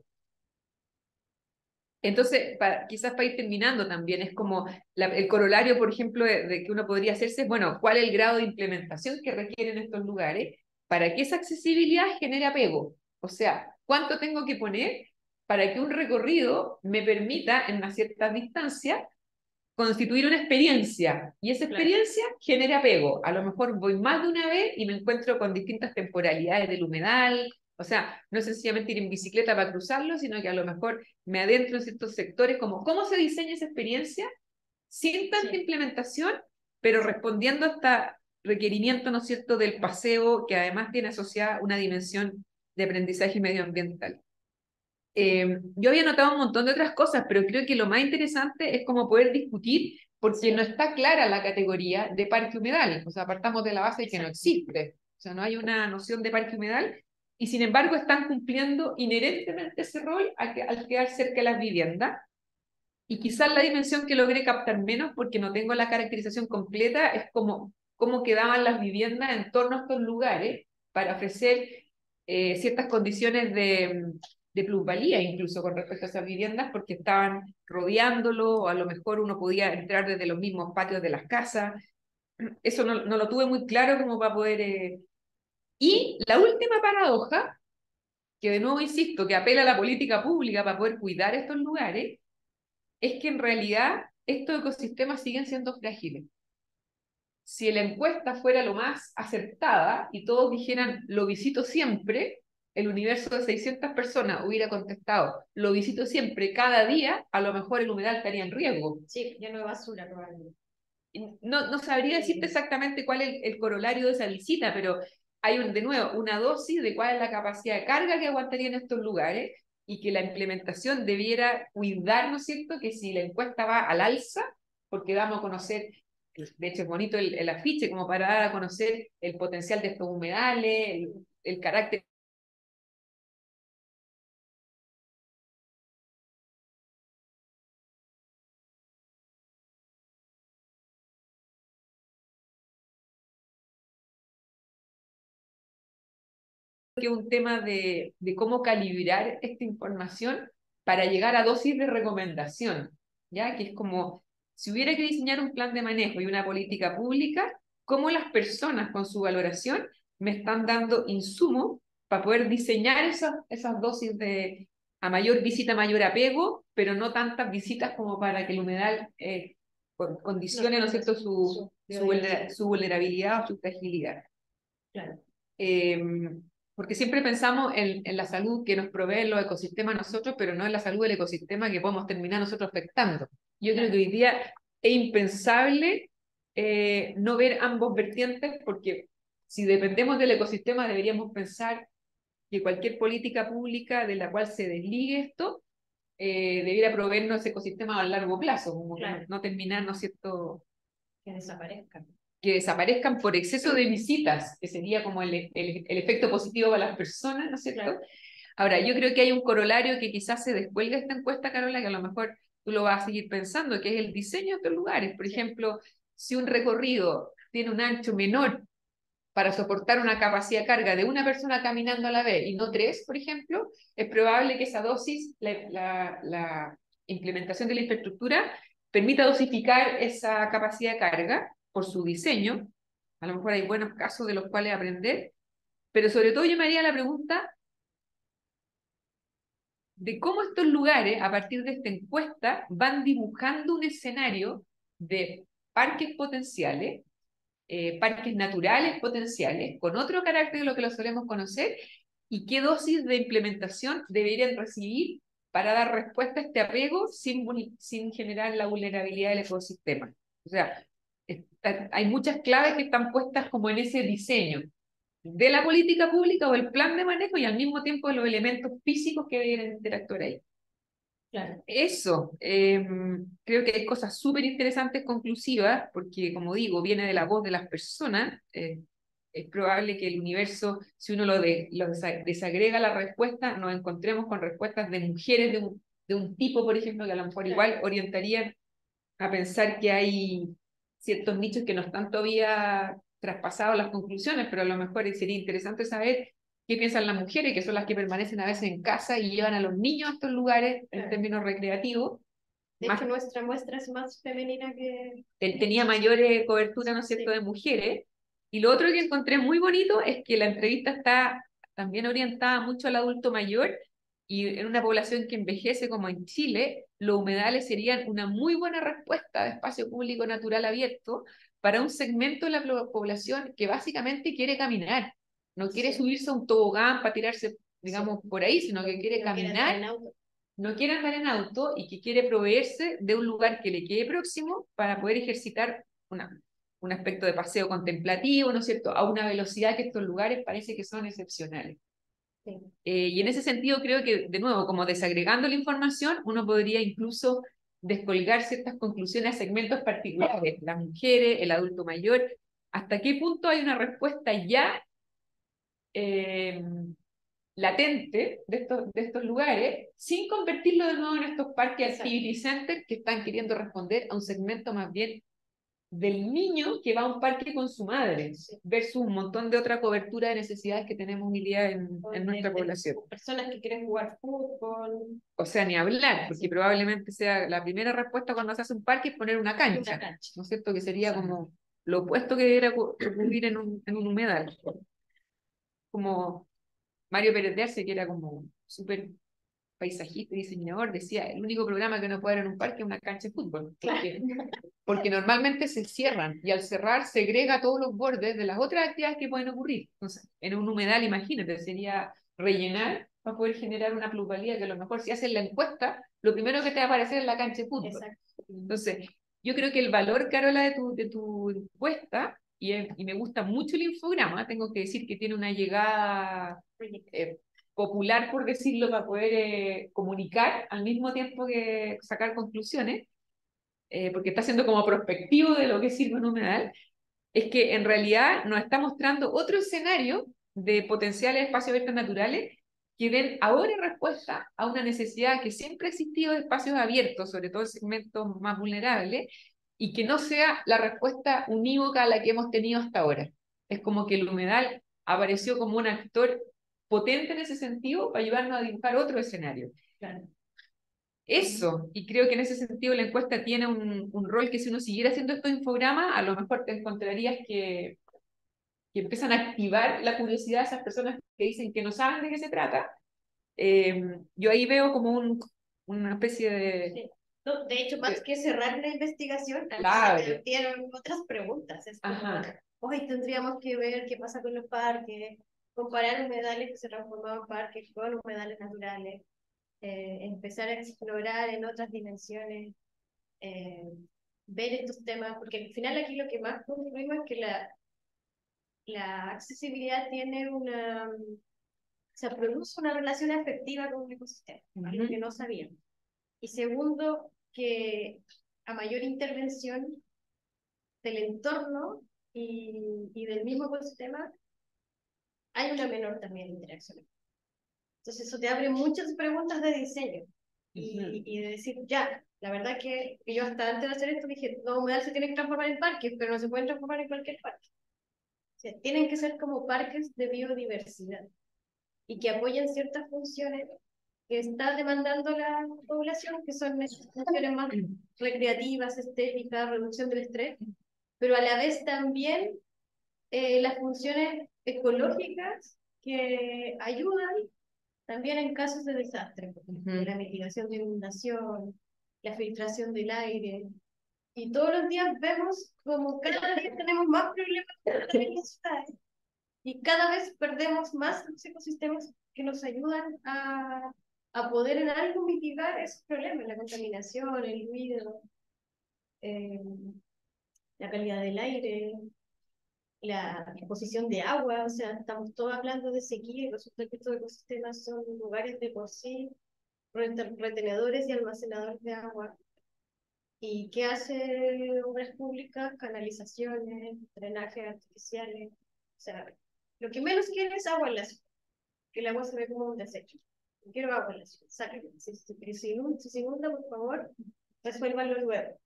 Speaker 4: Entonces, quizás para ir terminando también, es como el corolario, por ejemplo, de que uno podría hacerse, bueno, ¿cuál es el grado de implementación que requieren estos lugares para que esa accesibilidad genere apego? O sea, ¿cuánto tengo que poner para que un recorrido me permita, en una cierta distancia, constituir una experiencia, y esa experiencia genera apego? A lo mejor voy más de una vez y me encuentro con distintas temporalidades del humedal, o sea, no es sencillamente ir en bicicleta para cruzarlo, sino que a lo mejor me adentro en ciertos sectores, como cómo se diseña esa experiencia sin tanta implementación, pero respondiendo a este requerimiento, ¿no es cierto?, del paseo, que además tiene asociada una dimensión de aprendizaje medioambiental. Yo había notado un montón de otras cosas, pero creo que lo más interesante es como poder discutir, porque no está clara la categoría de parque humedal. O sea, partamos de la base de que no existe. O sea, no hay una noción de parque humedal, y sin embargo están cumpliendo inherentemente ese rol al quedar cerca de las viviendas. Y quizás la dimensión que logré captar menos, porque no tengo la caracterización completa, es cómo quedaban las viviendas en torno a estos lugares para ofrecer ciertas condiciones de plusvalía incluso con respecto a esas viviendas, porque estaban rodeándolo, o a lo mejor uno podía entrar desde los mismos patios de las casas. Eso no lo tuve muy claro como para poder... Y la última paradoja, que de nuevo insisto, que apela a la política pública para poder cuidar estos lugares, es que en realidad estos ecosistemas siguen siendo frágiles. Si la encuesta fuera lo más acertada y todos dijeran lo visito siempre, el universo de 600 personas hubiera contestado lo visito siempre cada día, a lo mejor el humedal estaría en riesgo.
Speaker 3: Sí, lleno de basura probablemente.
Speaker 4: No sabría decirte exactamente cuál es el corolario de esa visita, pero hay de nuevo una dosis de cuál es la capacidad de carga que aguantarían estos lugares y que la implementación debiera cuidar, ¿no es cierto?, que si la encuesta va al alza, porque damos a conocer, de hecho es bonito el afiche como para dar a conocer el potencial de estos humedales, el carácter que es un tema de cómo calibrar esta información para llegar a dosis de recomendación, ¿ya? Que es como, si hubiera que diseñar un plan de manejo y una política pública, cómo las personas con su valoración me están dando insumos para poder diseñar esas dosis de a mayor visita, mayor apego, pero no tantas visitas como para que el humedal condicione, ¿no es cierto?, su vulnerabilidad o su fragilidad.
Speaker 3: Claro.
Speaker 4: Porque siempre pensamos en la salud que nos proveen los ecosistemas nosotros, pero no en la salud del ecosistema que podemos terminar nosotros afectando. Yo creo que hoy día es impensable no ver ambos vertientes, porque si dependemos del ecosistema deberíamos pensar que cualquier política pública de la cual se desligue esto debiera proveernos ese ecosistema a largo plazo, como no terminar, ¿no es cierto?, que desaparezcan por exceso de visitas, que sería como el efecto positivo para las personas, ¿no es cierto? Claro. Ahora, yo creo que hay un corolario que quizás se descuelga de esta encuesta, Carola, que a lo mejor tú lo vas a seguir pensando, que es el diseño de estos lugares. Por ejemplo, si un recorrido tiene un ancho menor para soportar una capacidad de carga de una persona caminando a la vez y no tres, por ejemplo, es probable que esa dosis, la implementación de la infraestructura, permita dosificar esa capacidad de carga por su diseño. A lo mejor hay buenos casos de los cuales aprender, pero sobre todo yo me haría la pregunta de cómo estos lugares, a partir de esta encuesta, van dibujando un escenario de parques potenciales, parques naturales potenciales, con otro carácter de lo que lo solemos conocer, y qué dosis de implementación deberían recibir para dar respuesta a este apego sin generar la vulnerabilidad del ecosistema. O sea, hay muchas claves que están puestas como en ese diseño de la política pública o el plan de manejo y al mismo tiempo de los elementos físicos que deben interactuar ahí.
Speaker 3: Claro.
Speaker 4: Eso, creo que hay cosas súper interesantes, conclusivas, porque como digo, viene de la voz de las personas. Es probable que el universo, si uno lo desagrega la respuesta, nos encontremos con respuestas de mujeres de un tipo, por ejemplo, que a lo mejor igual orientarían a pensar que hay ciertos nichos que no están todavía traspasados las conclusiones, pero a lo mejor sería interesante saber qué piensan las mujeres, que son las que permanecen a veces en casa y llevan a los niños a estos lugares en términos recreativos.
Speaker 3: De hecho, nuestra muestra es más femenina que...
Speaker 4: Tenía mayor cobertura, ¿no es cierto?, de mujeres. Y lo otro que encontré muy bonito es que la entrevista está también orientada mucho al adulto mayor, y en una población que envejece como en Chile, los humedales serían una muy buena respuesta de espacio público natural abierto para un segmento de la población que básicamente quiere caminar. No quiere subirse a un tobogán para tirarse, digamos, por ahí, sino que quiere caminar, no quiere andar en auto y que quiere proveerse de un lugar que le quede próximo para poder ejercitar un aspecto de paseo contemplativo, ¿no es cierto?, a una velocidad que estos lugares parece que son excepcionales. Sí. Y en ese sentido creo que, de nuevo, como desagregando la información, uno podría incluso descolgar ciertas conclusiones a segmentos particulares, las mujeres, el adulto mayor, hasta qué punto hay una respuesta ya latente de estos lugares, sin convertirlo de nuevo en estos parques activity centers que están queriendo responder a un segmento más bien del niño que va a un parque con su madre, versus un montón de otra cobertura de necesidades que tenemos hoy día en nuestra población.
Speaker 3: Personas que quieren jugar fútbol.
Speaker 4: O sea, ni hablar, porque probablemente sea la primera respuesta cuando se hace un parque es poner una cancha, ¿no es cierto? Que sería como lo opuesto que debería ocurrir en un humedal. Como Mario Pérez de Arce, que era como súper paisajista y diseñador, decía, el único programa que no puede haber en un parque es una cancha de fútbol. Porque normalmente se cierran y al cerrar segrega todos los bordes de las otras actividades que pueden ocurrir. Entonces, en un humedal, imagínate, sería rellenar para poder generar una plusvalía que a lo mejor si haces la encuesta, lo primero que te va a aparecer es la cancha de fútbol.
Speaker 3: Exacto.
Speaker 4: Entonces, yo creo que el valor, Carola, de tu encuesta, y me gusta mucho el infograma, tengo que decir que tiene una llegada popular, por decirlo, para poder comunicar al mismo tiempo que sacar conclusiones, porque está siendo como prospectivo de lo que sirve un humedal, es que en realidad nos está mostrando otro escenario de potenciales espacios verdes naturales que den ahora respuesta a una necesidad que siempre ha existido de espacios abiertos, sobre todo en segmentos más vulnerables, y que no sea la respuesta unívoca a la que hemos tenido hasta ahora. Es como que el humedal apareció como un actor potente en ese sentido para ayudarnos a dibujar otro escenario.
Speaker 3: Claro.
Speaker 4: Eso, y creo que en ese sentido la encuesta tiene un rol que si uno siguiera haciendo estos infogramas, a lo mejor te encontrarías que empiezan a activar la curiosidad de esas personas que dicen que no saben de qué se trata. Yo ahí veo como una especie de...
Speaker 3: Sí. No, de hecho, más que cerrar la investigación,
Speaker 4: Claro.
Speaker 3: se metieron otras preguntas. Es como, hoy tendríamos que ver qué pasa con los parques, comparar humedales que se transformaban en parques con humedales naturales, empezar a explorar en otras dimensiones, ver estos temas, porque al final aquí lo que más concluimos es que la accesibilidad tiene se produce una relación afectiva con un ecosistema, algo que no sabíamos. Y segundo, que a mayor intervención del entorno y del mismo ecosistema, hay una menor también interacción. Entonces eso te abre muchas preguntas de diseño y de decir, ya, la verdad que yo hasta antes de hacer esto dije, no, humedal se tiene que transformar en parques, pero no se pueden transformar en cualquier parque. O sea, tienen que ser como parques de biodiversidad y que apoyen ciertas funciones que está demandando la población, que son funciones más recreativas, estéticas, reducción del estrés, pero a la vez también las funciones ecológicas que ayudan también en casos de desastre, por ejemplo, la mitigación de inundación, la filtración del aire. Y todos los días vemos como cada día tenemos más problemas en las ciudades y cada vez perdemos más los ecosistemas que nos ayudan a poder en algo mitigar esos problemas, la contaminación, el ruido, la calidad del aire, la exposición de agua. O sea, estamos todos hablando de sequía y resulta que estos ecosistemas son lugares de por sí retenedores y almacenadores de agua. ¿Y qué hace obras públicas? Canalizaciones, drenajes artificiales. O sea, lo que menos quiere es agua en la ciudad, que el agua se ve como un desecho. No quiero agua en la ciudad, sáquenlo. Si se inunda, por favor, resuélvanlo luego.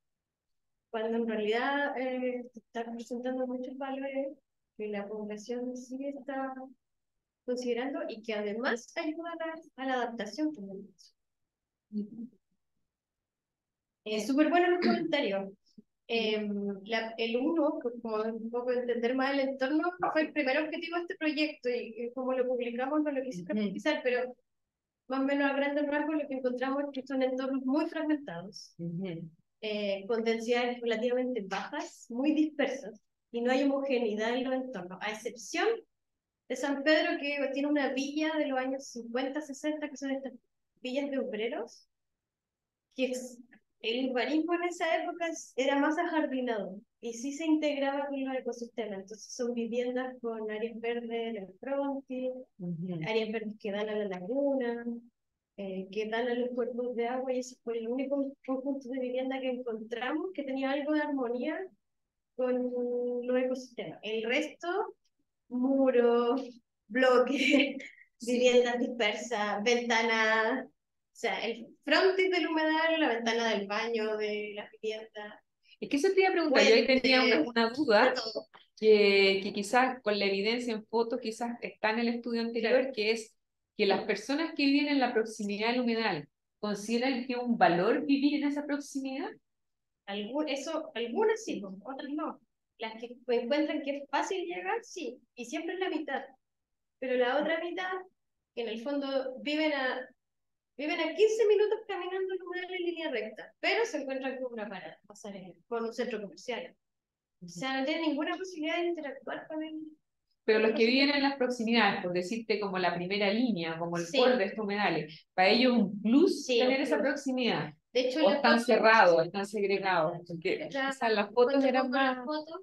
Speaker 3: Cuando en realidad está presentando muchos valores que la población sí está considerando y que además ayudan a la adaptación también. Súper bueno los comentarios. El uno, como un poco entender más el entorno, fue el primer objetivo de este proyecto y como lo publicamos no lo quise profundizar, pero más o menos a grandes rasgos lo que encontramos es que son entornos muy fragmentados, con densidades relativamente bajas, muy dispersas, y no hay homogeneidad en los entornos, a excepción de San Pedro, que tiene una villa de los años 50, 60, que son estas villas de obreros, que el urbanismo en esa época era más ajardinado y sí se integraba con los ecosistemas. Entonces son viviendas con áreas verdes en el frontis, áreas verdes que dan a la laguna, que dan a los cuerpos de agua, y ese fue el único conjunto de vivienda que encontramos que tenía algo de armonía con los ecosistemas. El resto, muros, bloques, viviendas dispersas, ventanas. O sea, el frontis del humedal, la ventana del baño, de la vivienda.
Speaker 4: Es que eso te iba a preguntar, yo ahí tenía una duda
Speaker 3: de todo.
Speaker 4: que quizás con la evidencia en fotos quizás está en el estudio anterior, que es que las personas que viven en la proximidad del humedal consideran que es un valor vivir en esa proximidad.
Speaker 3: Algunas sí, otras no. Las que encuentran que es fácil llegar, sí, y siempre es la mitad. Pero la otra mitad, que en el fondo viven a 15 minutos caminando en una línea recta, pero se encuentran con una parada, pasarela, con un centro comercial. O sea, no tienen ninguna posibilidad de interactuar con él.
Speaker 4: Pero los que viven en las proximidades, por decirte como la primera línea, como el
Speaker 3: Sí.
Speaker 4: borde de estos humedales, para ellos es un plus
Speaker 3: Sí,
Speaker 4: tener
Speaker 3: un
Speaker 4: esa
Speaker 3: plus.
Speaker 4: proximidad.
Speaker 3: De hecho,
Speaker 4: O están cerrados, están segregados, porque
Speaker 3: Ya,
Speaker 4: quizás las fotos
Speaker 3: cuento
Speaker 4: eran
Speaker 3: un poco
Speaker 4: más...
Speaker 3: las fotos.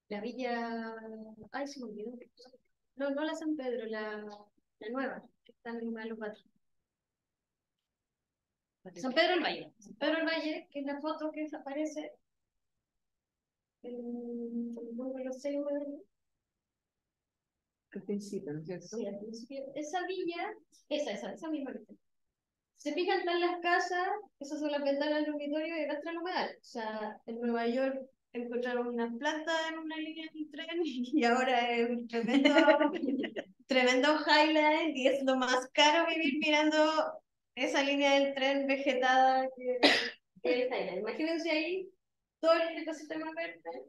Speaker 3: La villa, ay, se me olvidó. No, no la San Pedro, la nueva, que está en Los Patos. San Pedro del Valle. San Pedro del Valle, que es la foto que aparece en los 6 de
Speaker 4: Al principio, ¿no es cierto?
Speaker 3: sí, al principio. Esa villa, esa misma villa. Se fijan, están las casas, esas son las ventanas del dormitorio y acá está el humedal. O sea, en Nueva York encontraron una planta en una línea del tren y ahora es un tremendo highlight y es lo más caro vivir mirando esa línea del tren vegetada que es highlight. Imagínense ahí todo el ecosistema verde,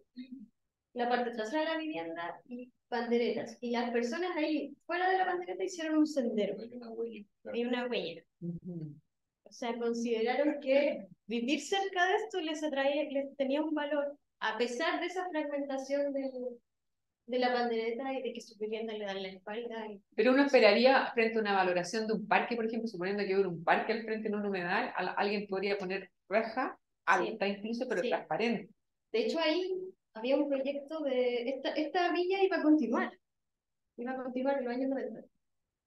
Speaker 3: la parte trasera de la vivienda y banderetas. Y las personas ahí, fuera de la bandereta, hicieron un sendero. Hay una huella. O sea, consideraron que vivir cerca de esto les tenía un valor, a pesar de esa fragmentación de la bandereta y de que su vivienda le dan la espalda.
Speaker 4: Pero uno esperaría, frente a una valoración de un parque, por ejemplo, suponiendo que hubiera un parque al frente de un humedal, alguien podría poner reja alta incluso, pero
Speaker 3: Sí.
Speaker 4: transparente.
Speaker 3: De hecho, ahí había un proyecto de... Esta villa iba a continuar en los años 90.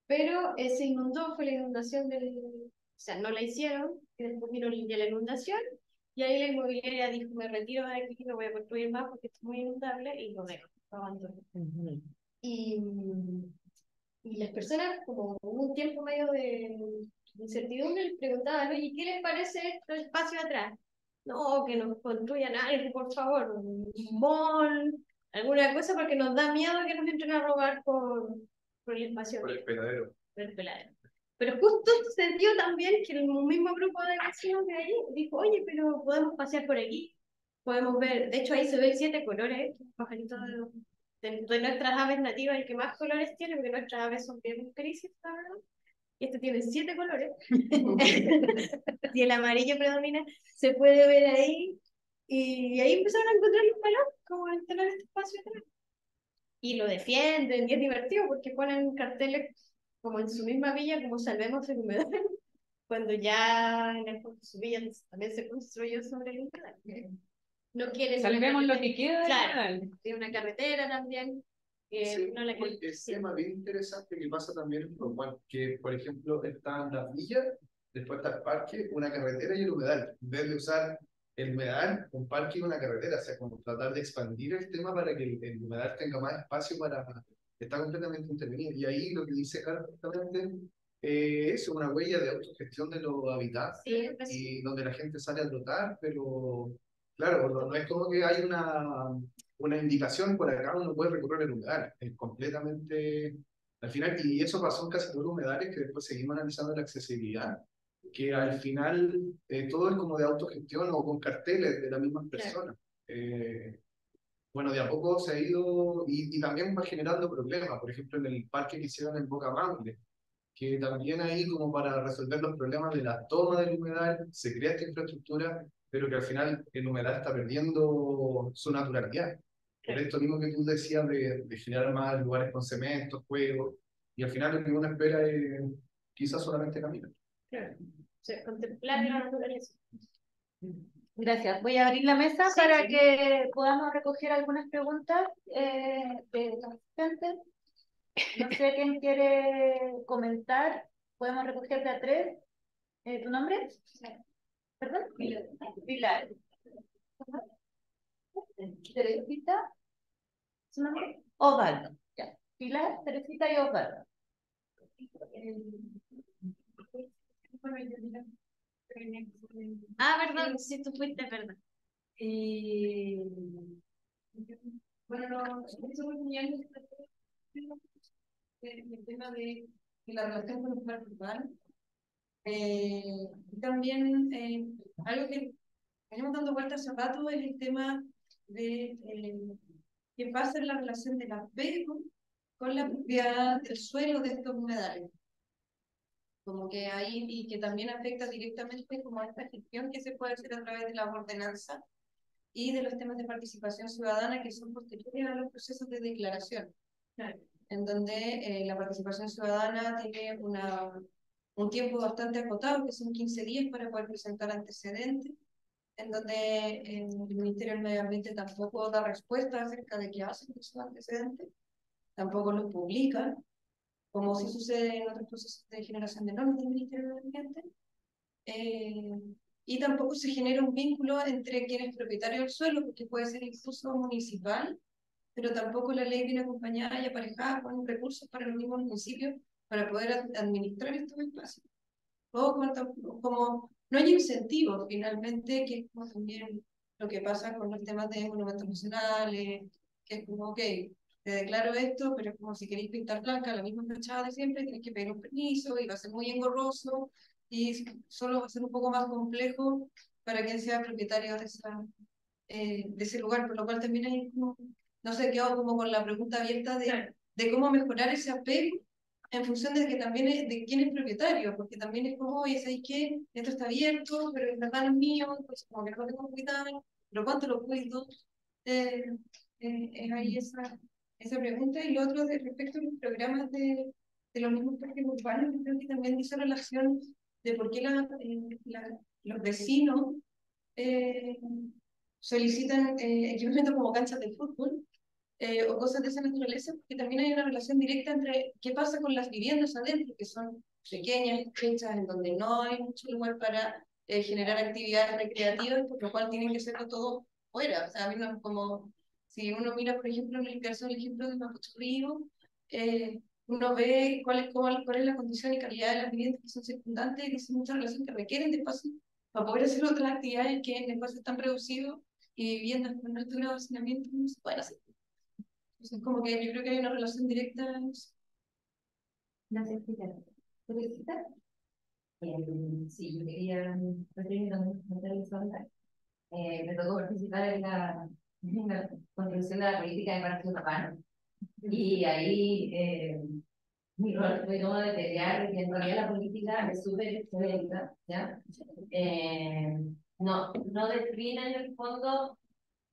Speaker 3: Pero se inundó, fue la inundación o sea, no la hicieron, y después vino ya la inundación, y ahí la inmobiliaria dijo, me retiro de aquí, no voy a construir más porque esto es muy inundable, y lo dejo, lo abandono. Y las personas, como hubo un tiempo medio de incertidumbre, les preguntaban, oye, ¿qué les parece esto espacio atrás? No, que nos construyan algo, por favor, un mall, alguna cosa, porque nos da miedo que nos entren a robar por el espacio.
Speaker 5: Por el peladero.
Speaker 3: Por el peladero. Pero justo se dio también que el mismo grupo de vecinos de ahí dijo, oye, pero podemos pasear por aquí, podemos ver, de hecho ahí se ven 7 colores, pajaritos de nuestras aves nativas, el que más colores tiene, porque nuestras aves son bien grises, la verdad. Y este tiene 7 colores. Y el amarillo predomina, se puede ver ahí. Y ahí empezaron a encontrar un valor, como en tener este espacio atrás. Y lo defienden, y es divertido porque ponen carteles como en su misma villa, como salvemos el humedal, cuando ya en el fondo su villa también se construyó sobre el humedal. No quieren
Speaker 4: Salvemos lo que queda.
Speaker 3: Claro, tiene una carretera también.
Speaker 5: Sí,
Speaker 3: no la
Speaker 5: un tema bien interesante que pasa también en Uruguay, que por ejemplo están las villas, después está el parque, una carretera y el humedal. En vez de usar el humedal, un parque y una carretera, o sea, como tratar de expandir el tema para que el humedal tenga más espacio para... Está completamente intervenido. Y ahí lo que dice Carlos justamente es una huella de autogestión de los habitantes y donde la gente sale a trotar, pero claro, no es como que hay una indicación por acá, uno puede recorrer el humedal, es completamente al final, y eso pasó en casi todos los humedales, que después seguimos analizando la accesibilidad, que al final todo es como de autogestión o con carteles de las mismas personas. Bueno, de a poco se ha ido, y también va generando problemas, por ejemplo, en el parque que hicieron en Boca Maule, que también ahí como para resolver los problemas de la toma del humedal, se crea esta infraestructura, pero que al final el humedal está perdiendo su naturalidad. Por esto mismo que tú decías de generar más lugares con cemento, juegos, y al final lo que uno espera es quizás solamente caminar.
Speaker 3: Claro, o sea, contemplar la naturaleza.
Speaker 2: Gracias. Voy a abrir la mesa para que podamos recoger algunas preguntas de los asistentes. No sé quién quiere comentar. Podemos recoger de a 3. ¿Tu nombre? ¿Perdón? Pilar. Teresita. ¿Su nombre? Osvaldo. Ya. Pilar, Teresita y Osvaldo.
Speaker 3: Ah, perdón, sí, tú fuiste, perdón.
Speaker 4: Bueno, no, eso muy bien, el tema de la relación con el parque urbano. Y también algo que venimos dando vueltas hace rato es el tema de qué pasa en la relación del apego con la propiedad del suelo de estos humedales. Como que ahí, y que también afecta directamente como a esta gestión que se puede hacer a través de la ordenanza y de los temas de participación ciudadana que son posteriores a los procesos de declaración, en donde la participación ciudadana tiene un tiempo bastante acotado, que son 15 días para poder presentar antecedentes, en donde el Ministerio del Medio Ambiente tampoco da respuesta acerca de qué hacen con esos antecedentes, tampoco los publica, como sí sucede en otros procesos de generación de normas del Ministerio del Ambiente. Y tampoco se genera un vínculo entre quien es propietario del suelo, porque puede ser incluso municipal, pero tampoco la ley viene acompañada y aparejada con recursos para los mismos municipios para poder administrar estos espacios. O como no hay incentivos finalmente, que es como también lo que pasa con los temas de monumentos nacionales, que es como, ok, te declaro esto, pero es como si queréis pintar blanca la misma fachada de siempre, tienes que pedir un permiso y va a ser muy engorroso y solo va a ser un poco más complejo para quien sea propietario de ese lugar, por lo cual también hay como, no sé, quedo como con la pregunta abierta de cómo mejorar ese apego en función de que también es de quién es propietario, porque también es como, oye, ¿sabes qué? Esto está abierto, pero en verdad no es mío, entonces como que no lo tengo que cuidar, pero ¿cuánto lo cuido? Es ahí esa pregunta. Y lo otro respecto a los programas de los mismos parques urbanos, creo que también dice relación de por qué los vecinos solicitan equipamiento como canchas de fútbol, o cosas de esa naturaleza, porque también hay una relación directa entre qué pasa con las viviendas adentro, que son pequeñas, estrechas, en donde no hay mucho lugar para generar actividades recreativas, por lo cual tienen que hacerlo todo fuera. O sea, a mí no, como si uno mira, por ejemplo, en el caso del ejemplo de Mapocho Río, uno ve cuál es la condición y calidad de las viviendas que son circundantes y dice mucha relación que requieren de espacio para poder hacer otras actividades que en espacios tan reducidos y viviendas con alto grado de hacinamiento no se pueden hacer. Entonces, como que yo creo que hay una relación directa.
Speaker 6: Gracias, Peter. ¿Felicita? Sí, yo quería referirme también a la zona. Me tocó participar en la construcción de la política de parques urbanos. Y ahí mi rol fue como de pelear, que en realidad la política es súper excelente, ¿ya? No define en el fondo,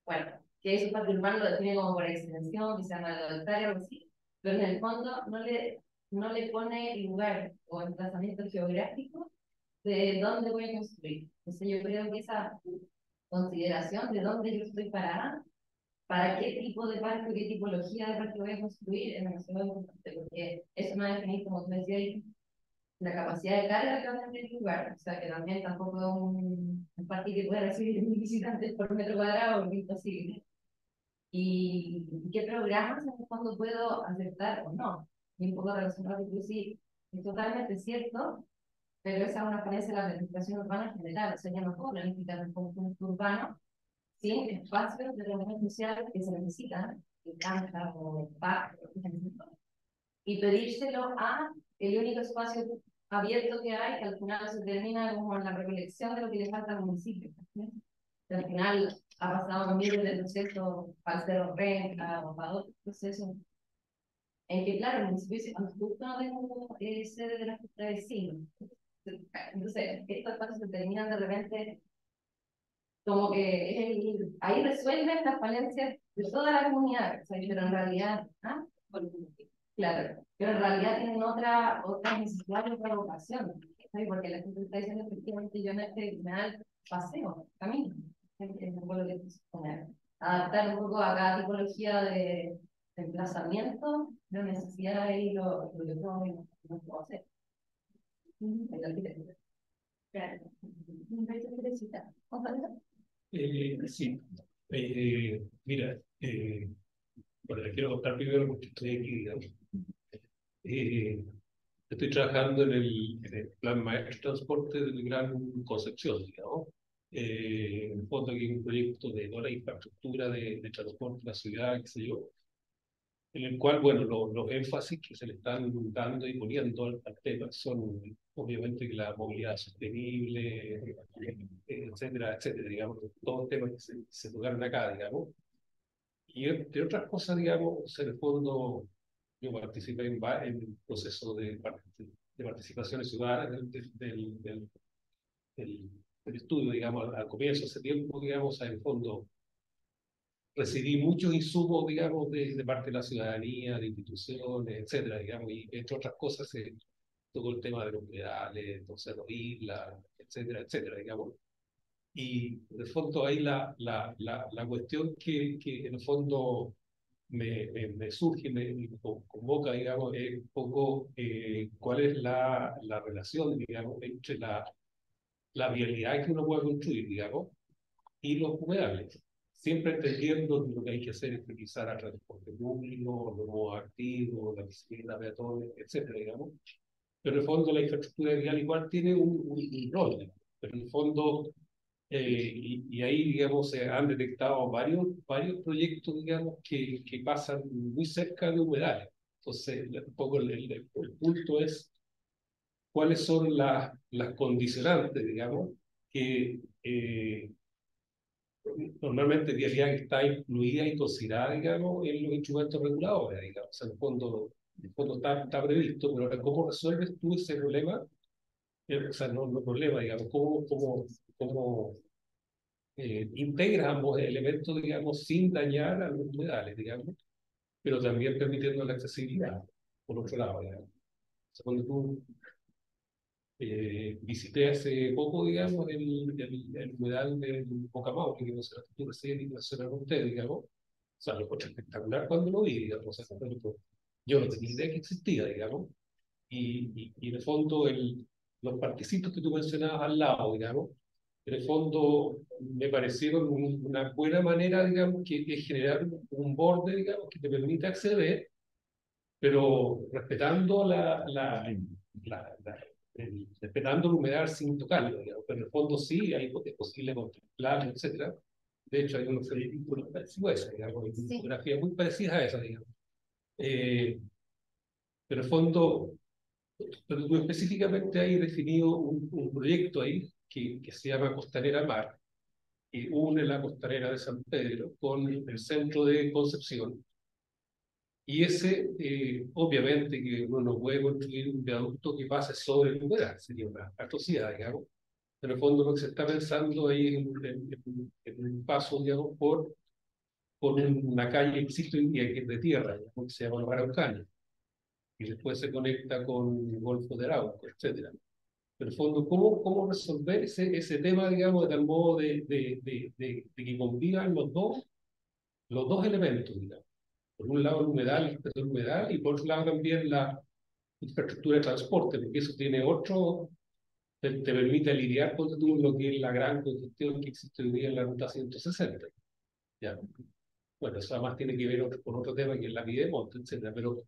Speaker 6: bueno, que es un parque urbano lo define como por extensión, quizás más de hectárea o algo así, pero en el fondo no le pone lugar o emplazamiento geográfico de dónde voy a construir. Entonces yo creo que esa consideración de dónde yo estoy parada, para qué tipo de parque, qué tipología de parque voy a construir, es demasiado importante, porque eso me va a definir, como tú decías, la capacidad de carga que va a tener el lugar. O sea, que también tampoco es un parque que pueda recibir 1.000 visitantes por metro cuadrado, porque es imposible. Y qué programas en el fondo puedo aceptar o no. Y un poco relacionado con que sí, es totalmente cierto, pero esa es una falencia de la planificación urbana en general. O sea, ya no puedo planificar un conjunto urbano sin espacios de reunión social que se necesitan, de cancha o parque, y pedírselo a el único espacio abierto que hay, que al final se termina como en la recolección de lo que le falta al municipio. Que al final ha pasado miles de procesos para el Cerro Renca o para otros procesos, en que, claro, el municipio dice, justo no tengo sede de la Junta de Vecinos. Entonces, estos espacios se terminan de repente como que ahí resuelven las falencias de toda la comunidad, o sea, pero en realidad, claro, pero en realidad tienen otra necesidad, otra vocación, ¿sabes? Porque la gente está diciendo efectivamente yo en este final paseo, camino, es un poco lo que adaptar un poco a cada tipología de emplazamiento, de necesidad y lo que yo no puedo hacer. Claro.
Speaker 7: Sí, mira, bueno, le quiero contar primero porque estoy aquí, digamos. estoy trabajando en el plan maestro de transporte del Gran Concepción, digamos. En el fondo aquí hay un proyecto de toda la infraestructura de transporte de la ciudad, qué sé yo, en el cual, bueno, los énfasis que se le están dando y poniendo al tema son, obviamente, que la movilidad sostenible, etcétera, etcétera, digamos, todos los temas que se tocaron acá, digamos. Y entre otras cosas, digamos, en el fondo, yo participé en un proceso de participaciones ciudadanas del estudio, digamos, al comienzo de ese tiempo, digamos, en el fondo recibí muchos insumos, digamos, de parte de la ciudadanía, de instituciones, etcétera, digamos, y entre otras cosas, todo el tema de los humedales, entonces los islas, etcétera, etcétera, digamos. Y en el fondo ahí la cuestión que en el fondo me surge, me convoca, digamos, es un poco cuál es la relación, digamos, entre la vialidad que uno puede construir, digamos, y los humedales. Siempre entendiendo que lo que hay que hacer es priorizar al transporte público, los modos activos, la bicicleta, peatones, etcétera, digamos. Pero en el fondo la infraestructura vial igual tiene un rol, digamos. Pero en el fondo, y ahí, digamos, se han detectado varios proyectos, digamos, que pasan muy cerca de humedales. Entonces, un poco el punto es cuáles son las condicionantes, digamos, que normalmente vialidad que está incluida y considerada, digamos, en los instrumentos reguladores, digamos. O sea, en el fondo está previsto, pero ¿cómo resuelves tú ese problema? O sea, no problema, digamos, cómo integra ambos elementos, digamos, sin dañar a los humedales, digamos, pero también permitiendo la accesibilidad, por otro lado, digamos. O sea, cuando tú visité hace poco, digamos, el humedal de Pocamau, que no sé, tú recién y no con usted, digamos, o sea, lo encontré espectacular cuando lo vi, digamos, o sea, yo no tenía idea que existía, digamos, y en el fondo los parquecitos que tú mencionabas al lado, digamos, en el fondo me parecieron una buena manera, digamos, que generar un borde, digamos, que te permita acceder, pero respetando respetando la humedad sin tocarlo, digamos. Pero en el fondo sí, es posible contemplarlo, etcétera. De hecho, hay unos películas parecidas a esa, digamos, hay fotografías muy parecidas a esa, digamos. Pero en el fondo, pero tú específicamente hay definido un proyecto ahí que se llama Costanera Mar, que une la costanera de San Pedro con el centro de Concepción. Y ese, obviamente, que uno no puede construir un viaducto que pase sobre el humedal, sería una atrocidad, digamos. En el fondo, lo que se está pensando ahí en un paso, digamos, por una calle que existe hoy día, que es de tierra, digamos, que se llama Araucania, y después se conecta con el Golfo de Arauco, etcétera. En el fondo, ¿cómo resolver ese tema, digamos, de tal modo de que convivan los dos elementos, digamos? Por un lado el humedal, y por otro lado también la infraestructura de transporte, porque eso tiene te permite lidiar con lo que es la gran congestión que existe hoy día en la ruta 160. ¿Ya? Bueno, eso además tiene que ver con otro tema que es la vida de monte, etcétera. Pero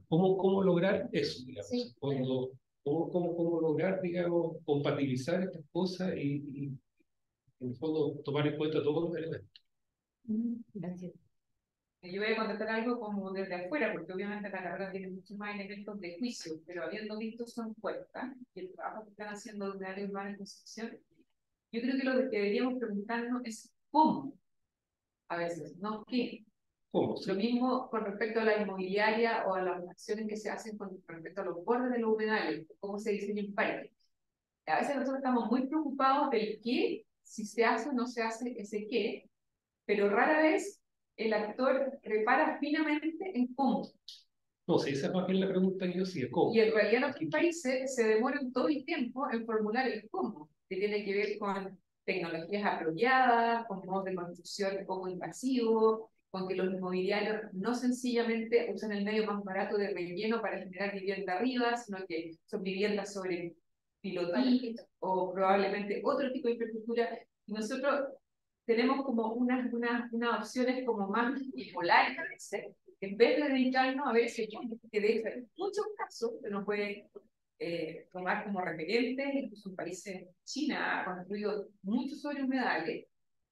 Speaker 7: ¿cómo lograr eso, digamos? Sí. ¿Cómo lograr, digamos, compatibilizar estas cosas y en el fondo tomar en cuenta todos los elementos?
Speaker 4: Gracias. Yo voy a contestar algo como desde afuera, porque obviamente la carrera tiene muchos más elementos de juicio, pero habiendo visto su encuesta y el trabajo que están haciendo de área urbana en Concepción, yo creo que lo que deberíamos preguntarnos es cómo, a veces, no qué.
Speaker 7: ¿Cómo?
Speaker 4: Lo mismo con respecto a la inmobiliaria o a las acciones que se hacen con respecto a los bordes de los humedales, cómo se diseña un parque. A veces nosotros estamos muy preocupados del qué, si se hace o no se hace ese qué, pero rara vez el actor repara finamente en cómo.
Speaker 7: No, si esa es más bien la pregunta que yo sí, ¿cómo?
Speaker 4: Y en realidad en otros países se demoran todo el tiempo en formular el cómo, que tiene que ver con tecnologías apropiadas, con modos de construcción poco invasivos, con que los inmobiliarios no sencillamente usan el medio más barato de relleno para generar vivienda arriba, sino que son viviendas sobre pilotí o probablemente otro tipo de infraestructura. Y nosotros tenemos como unas opciones como más bipolares a veces, en vez de dedicarnos a ver ese fondo, que de hecho en muchos casos se nos puede tomar como referentes, incluso en países, China ha construido muchos sobrehumedales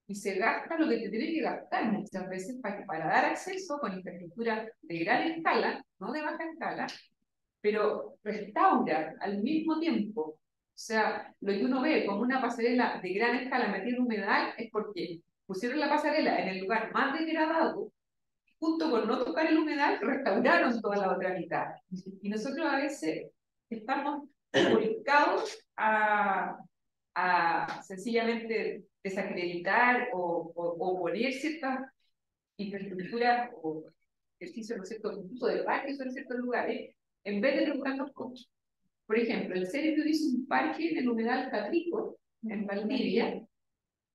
Speaker 4: y se gasta lo que te tiene que gastar muchas veces para dar acceso con infraestructura de gran escala, no de baja escala, pero restaura al mismo tiempo. O sea, lo que uno ve como una pasarela de gran escala metida en humedal es porque pusieron la pasarela en el lugar más degradado, junto con no tocar el humedal, restauraron toda la otra mitad. Y nosotros a veces estamos volcados a sencillamente desacreditar o poner ciertas infraestructuras o ejercicios, ¿no es cierto?, incluso de parques en ciertos lugares, en vez de preguntarnos cómo. Por ejemplo, el CERETU hizo un parque en el humedal Catrico, en Valdivia,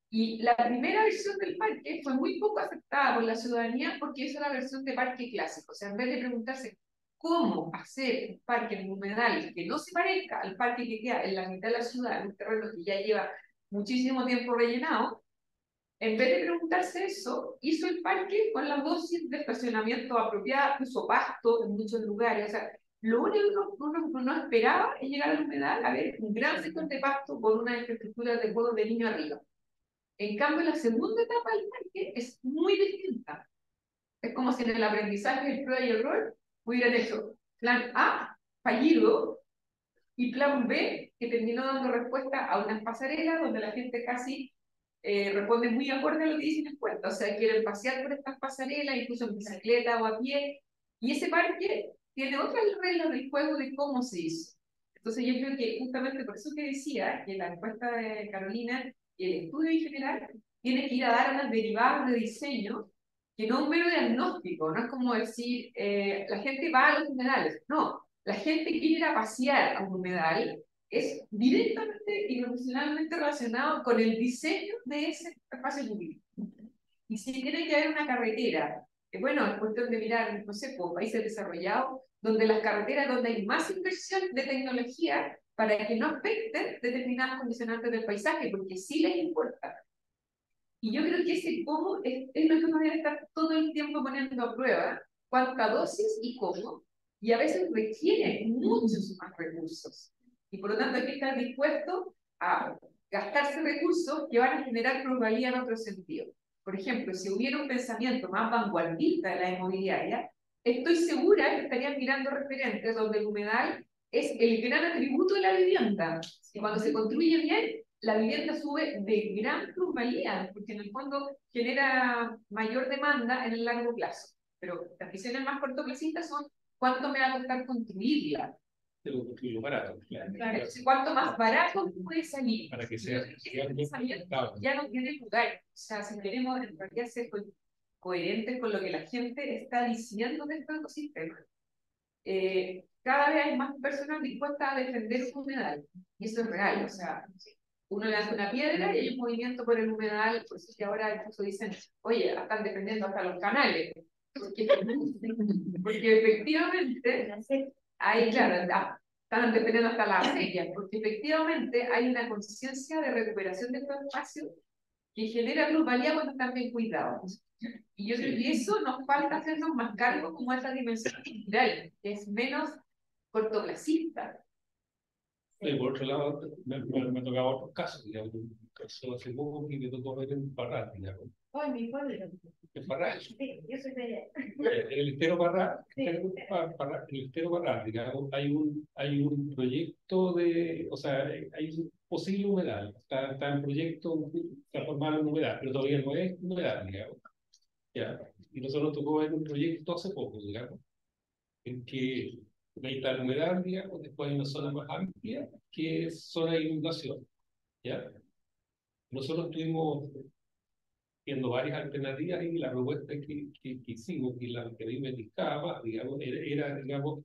Speaker 4: y la primera versión del parque fue muy poco aceptada por la ciudadanía porque es la versión de parque clásico. O sea, en vez de preguntarse cómo hacer un parque en un humedal que no se parezca al parque que queda en la mitad de la ciudad, en un terreno que ya lleva muchísimo tiempo rellenado, en vez de preguntarse eso, hizo el parque con las dosis de estacionamiento apropiadas, puso pasto en muchos lugares. O sea, lo único que uno no esperaba es llegar al humedal a ver un gran sector de pasto con una infraestructura de juegos de niño arriba. En cambio, la segunda etapa del parque es muy distinta. Es como si en el aprendizaje del prueba y error hubieran hecho plan A, fallido, y plan B, que terminó dando respuesta a unas pasarelas donde la gente casi responde muy acorde a lo que dicen en cuenta. O sea, quieren pasear por estas pasarelas, incluso en bicicleta o a pie. Y ese parque tiene otras reglas del juego de cómo se hizo. Entonces yo creo que justamente por eso que decía que la encuesta de Carolina y el estudio en general tiene que ir a dar unas derivadas de diseño que no un mero diagnóstico. No es como decir, la gente va a los humedales. No, la gente quiere ir a pasear a un humedal, es directamente y profesionalmente relacionado con el diseño de ese espacio público. Y si tiene que haber una carretera, bueno, es cuestión de mirar, no sé, por países desarrollados, donde las carreteras, donde hay más inversión de tecnología para que no afecten determinadas condicionantes del paisaje, porque sí les importa. Y yo creo que ese cómo es lo que uno debe estar todo el tiempo poniendo a prueba, cuánta dosis y cómo, y a veces requiere muchos más recursos. Y por lo tanto hay que estar dispuesto a gastarse recursos que van a generar plusvalía en otro sentido. Por ejemplo, si hubiera un pensamiento más vanguardista de la inmobiliaria, estoy segura que estarían mirando referentes donde el humedal es el gran atributo de la vivienda. Y cuando se construye bien, la vivienda sube de gran plusvalía, porque en el fondo genera mayor demanda en el largo plazo. Pero las visiones más cortoplacistas son cuánto me va a costar construirla.
Speaker 7: Debo construirlo barato. Claro.
Speaker 4: Entonces, cuánto más barato puede salir.
Speaker 7: Para que sea
Speaker 4: ya no tiene lugar. O sea, si queremos en realidad ser coherentes con lo que la gente está diciendo de este ecosistema, cada vez hay más personas dispuestas a defender su humedal. Y eso es real. O sea, uno le hace una piedra y hay un movimiento por el humedal, por eso que ahora incluso dicen, oye, están defendiendo hasta los canales. Porque efectivamente, hay, claro, están defendiendo hasta las acequias, porque efectivamente hay una conciencia de recuperación de estos espacios que genera plusvalía cuando están bien cuidados. Y yo creo que eso nos falta hacernos más cargo como esa dimensión cultural, que es menos cortoplacista.
Speaker 7: Y por otro lado, me tocaba otros casos, digamos, un caso hace poco que me tocó ver en Parral, digamos.
Speaker 3: Ay, mi padre.
Speaker 7: ¿En Parral?
Speaker 3: Sí, yo soy de allá.
Speaker 7: En el estero Parral,
Speaker 3: Sí.
Speaker 7: en el estero Parral, digamos, hay un proyecto de, o sea, hay un posible humedal, está en proyecto transformarlo en humedal, pero todavía no es humedal, digamos. ¿Ya? Y nosotros nos tocó ver un proyecto hace poco, digamos, en que ahí está la humedad, digamos, después hay una zona más amplia que es zona de inundación, ¿ya? Nosotros estuvimos viendo varias alternativas y la propuesta que hicimos, y la que a mí me indicaba, digamos, era digamos,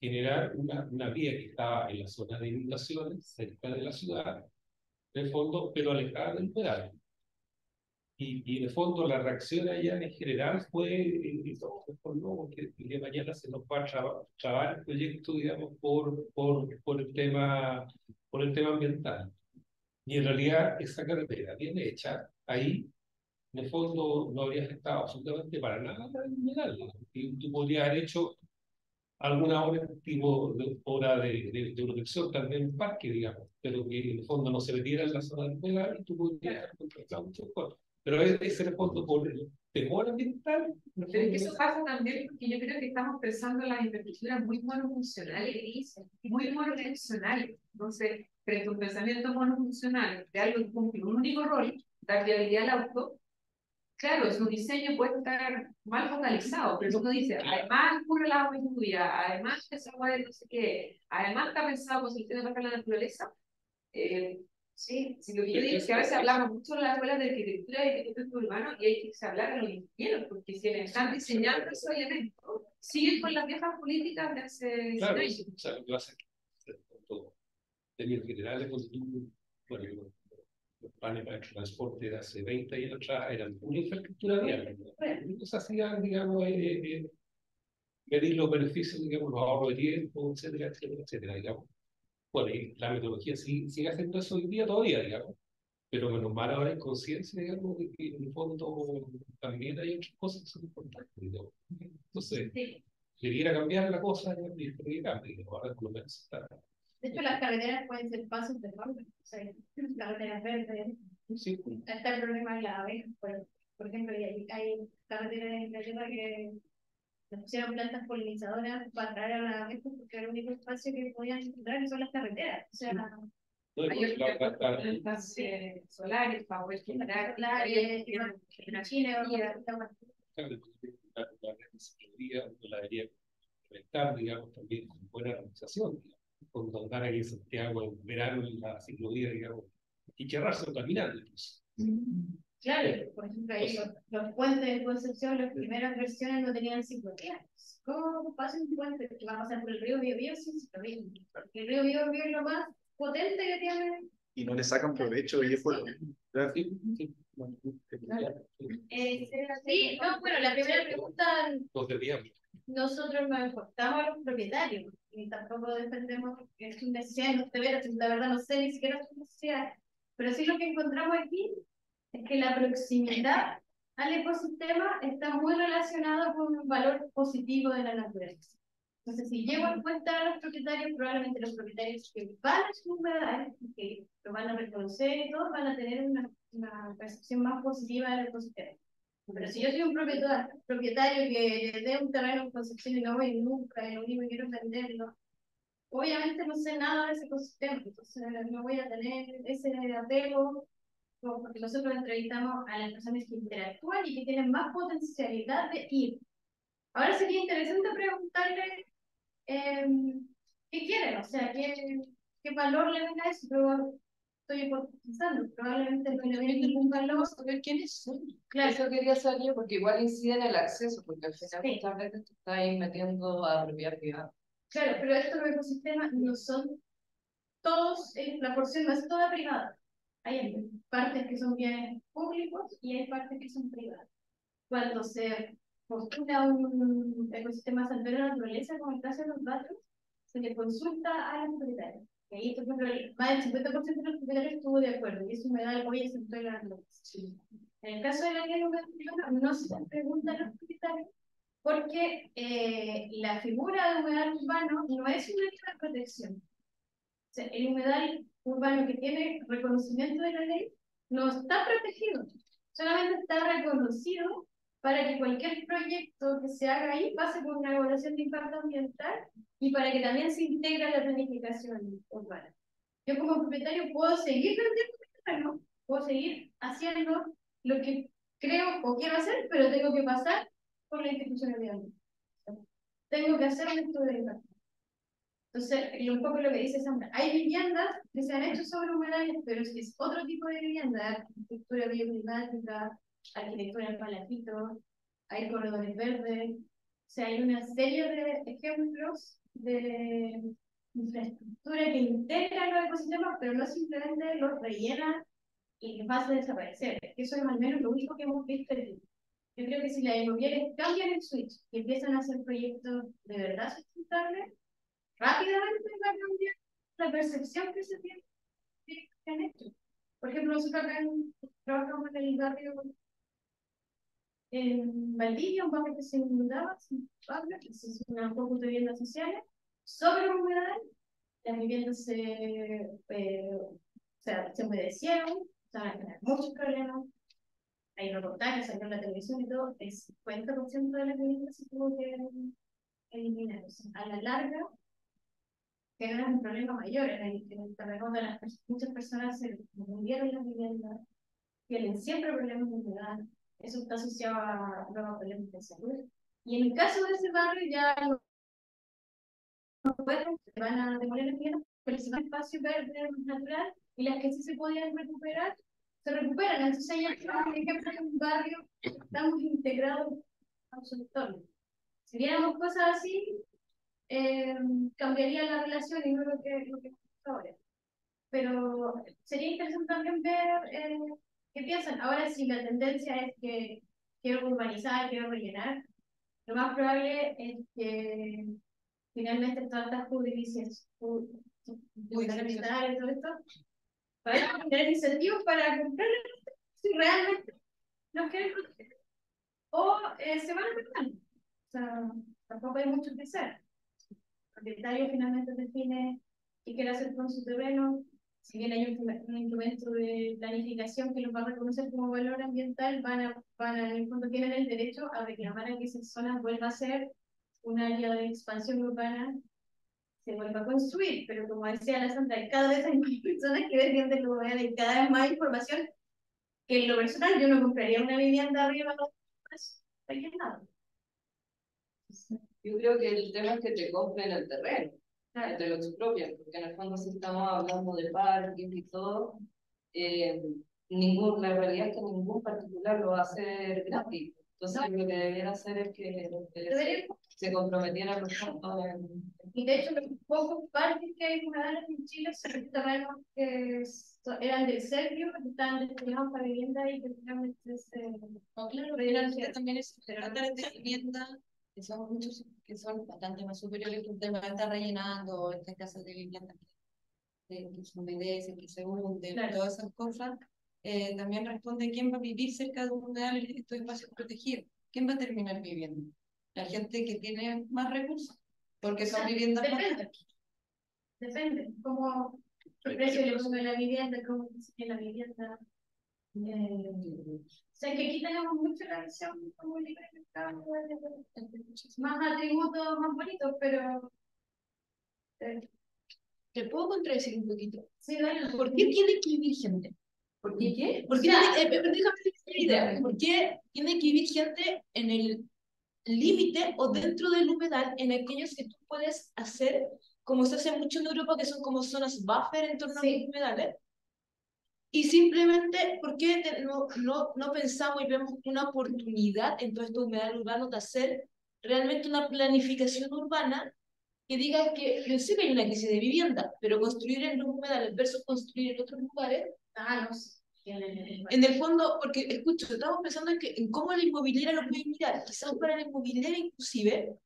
Speaker 7: generar una vía que estaba en la zona de inundaciones, cerca de la ciudad, de fondo, pero alejada del humedal. Y de fondo la reacción allá en general fue, no, que mañana se nos va a trabar el proyecto, digamos, por el tema ambiental. Y en realidad esa carretera bien hecha, ahí en el fondo no habría afectado absolutamente para nada el humedal. Y tú podrías haber hecho alguna obra tipo de, obra de protección también en un parque, digamos, pero que en el fondo no se metiera en la zona del humedal y tú podrías haber contratado muchas cosas. Pero ese en el fondo por el temor ambiental.
Speaker 4: Pero es que eso pasa también porque yo creo que estamos pensando en las infraestructuras muy monofuncionales, muy monofuncionales. Entonces, frente a un pensamiento monofuncional de algo que cumple un único rol, dar viabilidad al auto, claro, su diseño puede estar mal focalizado, pero uno dice, además ocurre la agua lluvia, además esa agua de no sé qué, además está pensado con soluciones para la naturaleza. Sí, lo que yo digo es que a veces hablamos mucho en las escuelas de arquitectura y arquitectura urbano y hay que hablar a los ingenieros, porque si están diseñando esos elementos, siguen con las viejas políticas de hace
Speaker 7: Claro,
Speaker 4: años.
Speaker 7: o sea, lo que pasa es que términos generales, bueno, los planes para el transporte de hace 20 años atrás eran una infraestructura vial. Entonces hacían, digamos, medir los beneficios, digamos, los ahorros de tiempo, etcétera, etcétera, etcétera, digamos. Bueno, y la metodología sigue haciendo eso hoy día todavía, digamos. Pero menos mal ahora hay conciencia, digamos, de que en el fondo también hay otras cosas que son importantes, digamos. Entonces,
Speaker 3: Sí.
Speaker 7: debiera cambiar la cosa, digamos, y esto que cambie, digamos, ahora por lo menos está.
Speaker 3: De hecho, las carreteras pueden ser pasos de cambio, o sea, carreteras verdes.
Speaker 7: Sí.
Speaker 3: Está el problema de las abejas, por ejemplo, hay carreteras en Inglaterra que le pusieron plantas polinizadoras para atraer a las abejas porque era el único espacio que podían encontrar y son las carreteras. O sea,
Speaker 7: No,
Speaker 4: Hay
Speaker 7: la- la- la-
Speaker 4: plantas solares para poder generar
Speaker 3: China,
Speaker 7: la ciclovía uno la debería conectar, digamos, también con buena organización, digamos. Cuando andar aquí en Santiago en verano en la ciclovía, digamos, y querrarse caminando, incluso.
Speaker 3: claro, por ejemplo, ahí los puentes de Concepción, las primeras versiones no tenían ciclovías. ¿Cómo pasa un puente que va a pasar por el río Biobío sin ciclovía? Porque el río Biobío es lo más potente que tiene.
Speaker 5: Y no le sacan provecho y es por lo mismo.
Speaker 3: Sí, no, bueno, la primera pregunta,
Speaker 7: Nos debíamos.
Speaker 3: nosotros nos importamos a los propietarios y tampoco defendemos que sus necesidades no se vean, la verdad no sé ni siquiera sus necesidades, pero sí lo que encontramos aquí es que la proximidad al ecosistema está muy relacionado con un valor positivo de la naturaleza. Entonces, si llego a encuestar a los propietarios, probablemente los propietarios que van a sus humedales, que lo van a reconocer y todo, van a tener una percepción más positiva del ecosistema. Pero si yo soy un propietario que le dé un terreno en Concepción y no voy nunca, y lo único que quiero es venderlo, obviamente no sé nada de ese ecosistema, entonces no voy a tener ese apego, porque nosotros entrevistamos a las personas que interactúan y que tienen más potencialidad de ir. Ahora sería interesante preguntarle ¿qué quieren? O sea, ¿qué valor le ven a eso? Pero estoy pensando, probablemente no le ven ningún valor.
Speaker 4: saber quiénes son.
Speaker 3: Claro.
Speaker 6: Eso quería saber yo, porque igual incide en el acceso, porque al final
Speaker 3: Sí.
Speaker 6: muchas veces te estás ahí metiendo a propiedad privada.
Speaker 3: Claro, pero estos ecosistemas no son todos, la porción no es toda privada. Hay partes que son bienes públicos y hay partes que son privadas. Cuando se postula un ecosistema salvaje de la naturaleza, como el caso de los Batros, se le consulta a los propietarios. Y ahí, por ejemplo, más del 50% de los propietarios estuvo de acuerdo, y eso me da el hoy se entrega a los. En el caso de la ley humedal no se pregunta a los propietarios, porque la figura de humedal urbano no es una ley de protección. O sea, el humedal urbano que tiene reconocimiento de la ley no está protegido, solamente está reconocido para que cualquier proyecto que se haga ahí pase por una evaluación de impacto ambiental y para que también se integre a la planificación urbana. Yo como propietario puedo seguir vendiendo mi terreno, puedo seguir haciendo lo que creo o quiero hacer, pero tengo que pasar por la institucionalidad. Tengo que hacer un estudio de impacto. Entonces, un poco lo que dice Sandra, hay viviendas que se han hecho sobre humedales, pero es otro tipo de vivienda, arquitectura bioclimática, arquitectura en palafito, hay corredores verdes, o sea, hay una serie de ejemplos de infraestructura que integra los ecosistemas, pero no simplemente los rellena y los hace desaparecer. Eso es al menos lo único que hemos visto aquí. Yo creo que si las inmobiliarias cambian el switch y empiezan a hacer proyectos de verdad sustentables, rápidamente va a cambiar la percepción que se tiene de esto. Por ejemplo, nosotros acá trabajamos en el barrio en Valdivia, un barrio que se inundaba, Pablo, que se hizo una poco de viviendas sociales, sobre un humedal, las viviendas o sea, se humedecieron, o sea, muchos problemas. Hay reportajes, salió en la televisión y todo, el 50% de las viviendas se tuvo que eliminar. O sea, a la larga, genera un problema mayor en el terreno de muchas personas se murieron las viviendas, tienen siempre problemas de humedad, eso está asociado a nuevos problemas de salud. Y en el caso de ese barrio, ya los pueblos se van a demoler las viviendas, pero se va a espacio verde natural, y las que sí se podían recuperar, se recuperan. Entonces, ya por ejemplo, en un barrio estamos integrados a su entorno. Si viéramos cosas así, cambiaría la relación y no lo que pasa ahora. Pero sería interesante también ver qué piensan. Ahora, si la tendencia es que quiero urbanizar, quiero rellenar, lo más probable es que finalmente todas estas jurisdicciones, judiciales y todo esto, van a tener incentivos para comprar si realmente los quieren proteger. O se van a perder. O sea, tampoco hay mucho que hacer. El propietario finalmente define qué quiere hacer con su terreno. Si bien hay un instrumento de planificación que los va a reconocer como valor ambiental, en el fondo tienen el derecho a reclamar a que esa zona vuelva a ser un área de expansión urbana, se vuelva a construir. Pero como decía la Sandra, cada vez hay más personas que defienden el lugar y cada vez más información que en lo personal yo no compraría una vivienda arriba de aquí nada.
Speaker 6: Yo creo que el tema es que te compren el terreno, que te lo expropien, porque en el fondo si estamos hablando de parques y todo, la realidad es que ningún particular lo va a hacer gratis. Entonces lo que deberían hacer es que se comprometieran los fondos
Speaker 3: Y de hecho, los pocos parques que hay humedales en Chile son terrenos que eran del Servio, que estaban destinados para vivienda y que finalmente se...
Speaker 8: No, claro, finalmente también se trata de vivienda que son muchos, que son bastante más superiores que el tema de estar rellenando estas casas de vivienda que se humedecen, que se hunden,
Speaker 3: Claro.
Speaker 8: todas esas cosas. También responde quién va a vivir cerca de un humedal en estos espacios protegidos. ¿Quién va a terminar viviendo? La gente que tiene más recursos, porque son viviendas
Speaker 3: Depende. Depende. Como el precio le ponga la vivienda, cómo se la vivienda. O sea, que aquí tenemos mucho la visión como libre de mercado, más atributos más bonitos, pero...
Speaker 8: ¿Te puedo contradecir un poquito?
Speaker 3: Sí, dale.
Speaker 8: ¿Por qué tiene que vivir gente?
Speaker 6: ¿Por qué qué?
Speaker 8: ¿Por qué déjame decir la idea. ¿Por qué tiene que vivir gente en el límite o dentro del humedal en aquellos que tú puedes hacer, como se hace mucho en Europa, que son como zonas buffer en torno a los humedales? Y simplemente, ¿por qué no pensamos y vemos una oportunidad en todo estos humedales urbanos de hacer realmente una planificación urbana que diga que yo sé que hay una crisis de vivienda, pero construir en los humedales versus construir en otros lugares,
Speaker 3: No sé.
Speaker 8: en el fondo, porque escucho, estamos pensando en cómo la inmobiliaria lo puede mirar, quizás para la inmobiliaria inclusive,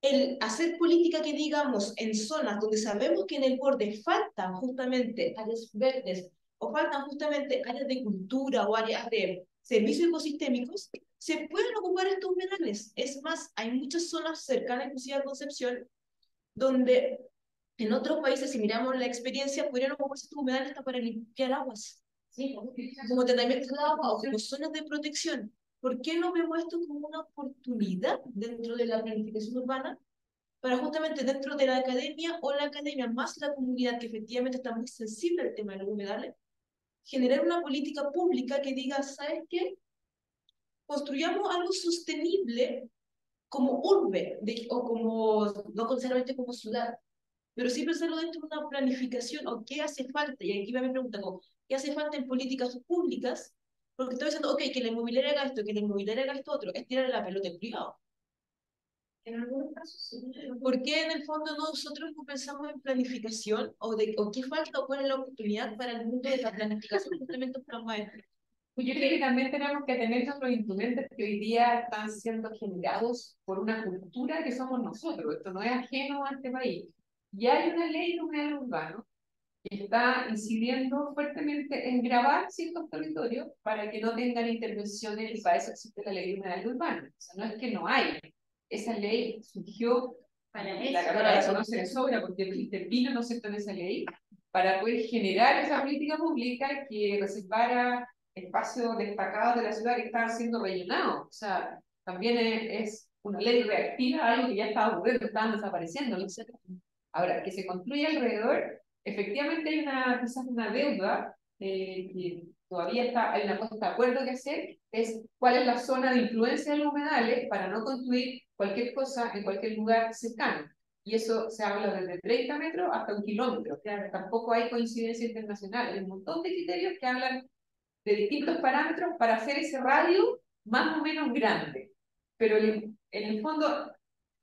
Speaker 8: el hacer política que digamos en zonas donde sabemos que en el borde faltan justamente áreas verdes o faltan justamente áreas de cultura o áreas de servicios ecosistémicos, se pueden ocupar estos humedales. Es más, hay muchas zonas cercanas, inclusive a Concepción, donde en otros países, si miramos la experiencia, pudieron ocuparse estos humedales hasta para limpiar aguas. Sí, como tratamiento de agua o como zonas de protección. ¿Por qué no vemos esto como una oportunidad dentro de la planificación urbana para justamente dentro de la academia o la academia más la comunidad que efectivamente está muy sensible al tema de los humedales, generar una política pública que diga, ¿sabes qué? Construyamos algo sostenible como urbe, o como, no necesariamente como ciudad, pero sí pensarlo dentro de una planificación, o qué hace falta, y aquí va mi pregunta, como, ¿qué hace falta en políticas públicas? Porque estoy diciendo, ok, que la inmobiliaria haga esto, que la inmobiliaria haga esto otro, es tirar la pelota en privado.
Speaker 3: En algunos casos sí.
Speaker 8: ¿Por qué en el fondo nosotros no pensamos en planificación, o qué falta, o cuál es la oportunidad para el mundo de la planificación justamente para maestros?
Speaker 4: Yo creo que también tenemos que tener otros instrumentos que hoy día están siendo generados por una cultura que somos nosotros. Esto no es ajeno a este país. Y hay una ley de humedal urbano está incidiendo fuertemente en grabar ciertos territorios para que no tengan intervenciones, y para eso existe la ley de humedal urbana. O sea, no es que no hay. Esa ley surgió, la Cámara la conoce de sobra porque intervino, ¿no es cierto?, en esa ley, para poder generar esa política pública que reservara espacios destacados de la ciudad que estaban siendo rellenados. O sea, también es una ley reactiva a algo que ya estaba ocurriendo, estaban desapareciendo, ¿no? Ahora, que se construye alrededor, efectivamente hay quizás una deuda que todavía hay una cosa de acuerdo que hacer, es cuál es la zona de influencia de los humedales para no construir cualquier cosa en cualquier lugar cercano. Y eso se habla desde 30 metros hasta 1 kilómetro. Claro, tampoco hay coincidencia internacional. Hay un montón de criterios que hablan de distintos parámetros para hacer ese radio más o menos grande. Pero en el fondo,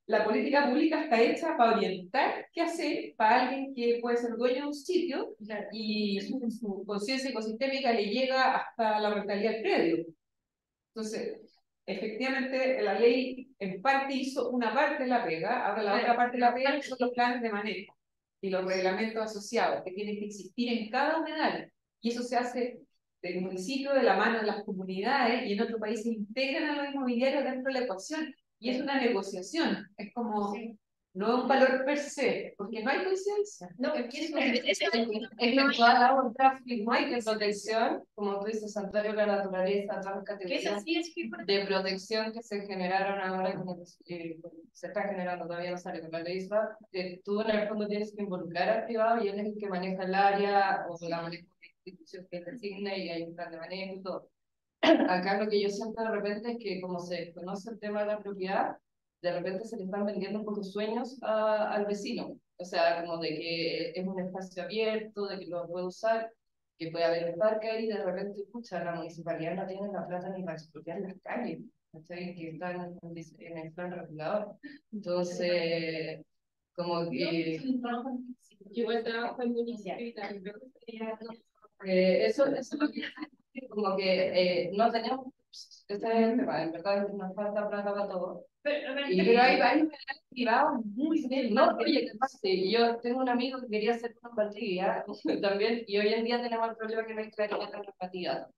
Speaker 4: la política pública está hecha para orientar qué hacer para alguien que puede ser dueño de un sitio y su conciencia ecosistémica le llega hasta la rentabilidad del predio. Entonces, efectivamente, la ley en parte hizo una parte de la pega, ahora la otra parte de la pega son los planes de manejo y los reglamentos asociados que tienen que existir en cada humedal. Y eso se hace del municipio de la mano de las comunidades, y en otros países integran a los inmobiliarios dentro de la ecuación. Y es una negociación, es como, no es un valor per se, porque no hay coincidencia.
Speaker 3: No, es que
Speaker 6: Es que toda la otra firma de protección, como tú dices, santuario de la naturaleza, todas las categorías de protección que se generaron ahora, como se está generando, todavía no sale con la ley ISBA, tú en el fondo tienes que involucrar al privado y él es el que maneja el área o la maneja la institución que designa y hay un plan de manejo y todo. Acá lo que yo siento de repente es que como se conoce el tema de la propiedad, de repente se le están vendiendo un poco sueños al vecino. O sea, como de que es un espacio abierto, de que lo puede usar, que puede haber un parque ahí, y de repente, escucha, la municipalidad no tiene la plata ni para expropiar las calles, ¿cachai? Que están en el plan regulador. Entonces, como que...
Speaker 3: Yo trabajo en municipio y también me gustaría...
Speaker 6: eso es lo que como que no tenemos, este es el tema, en verdad nos falta plata para todo. Pero hay varios privados muy bien, ¿no? Oye, ¿qué pasa? Yo tengo un amigo que quería hacer una partida también, y hoy en día tenemos el problema que no hay claridad en la partida.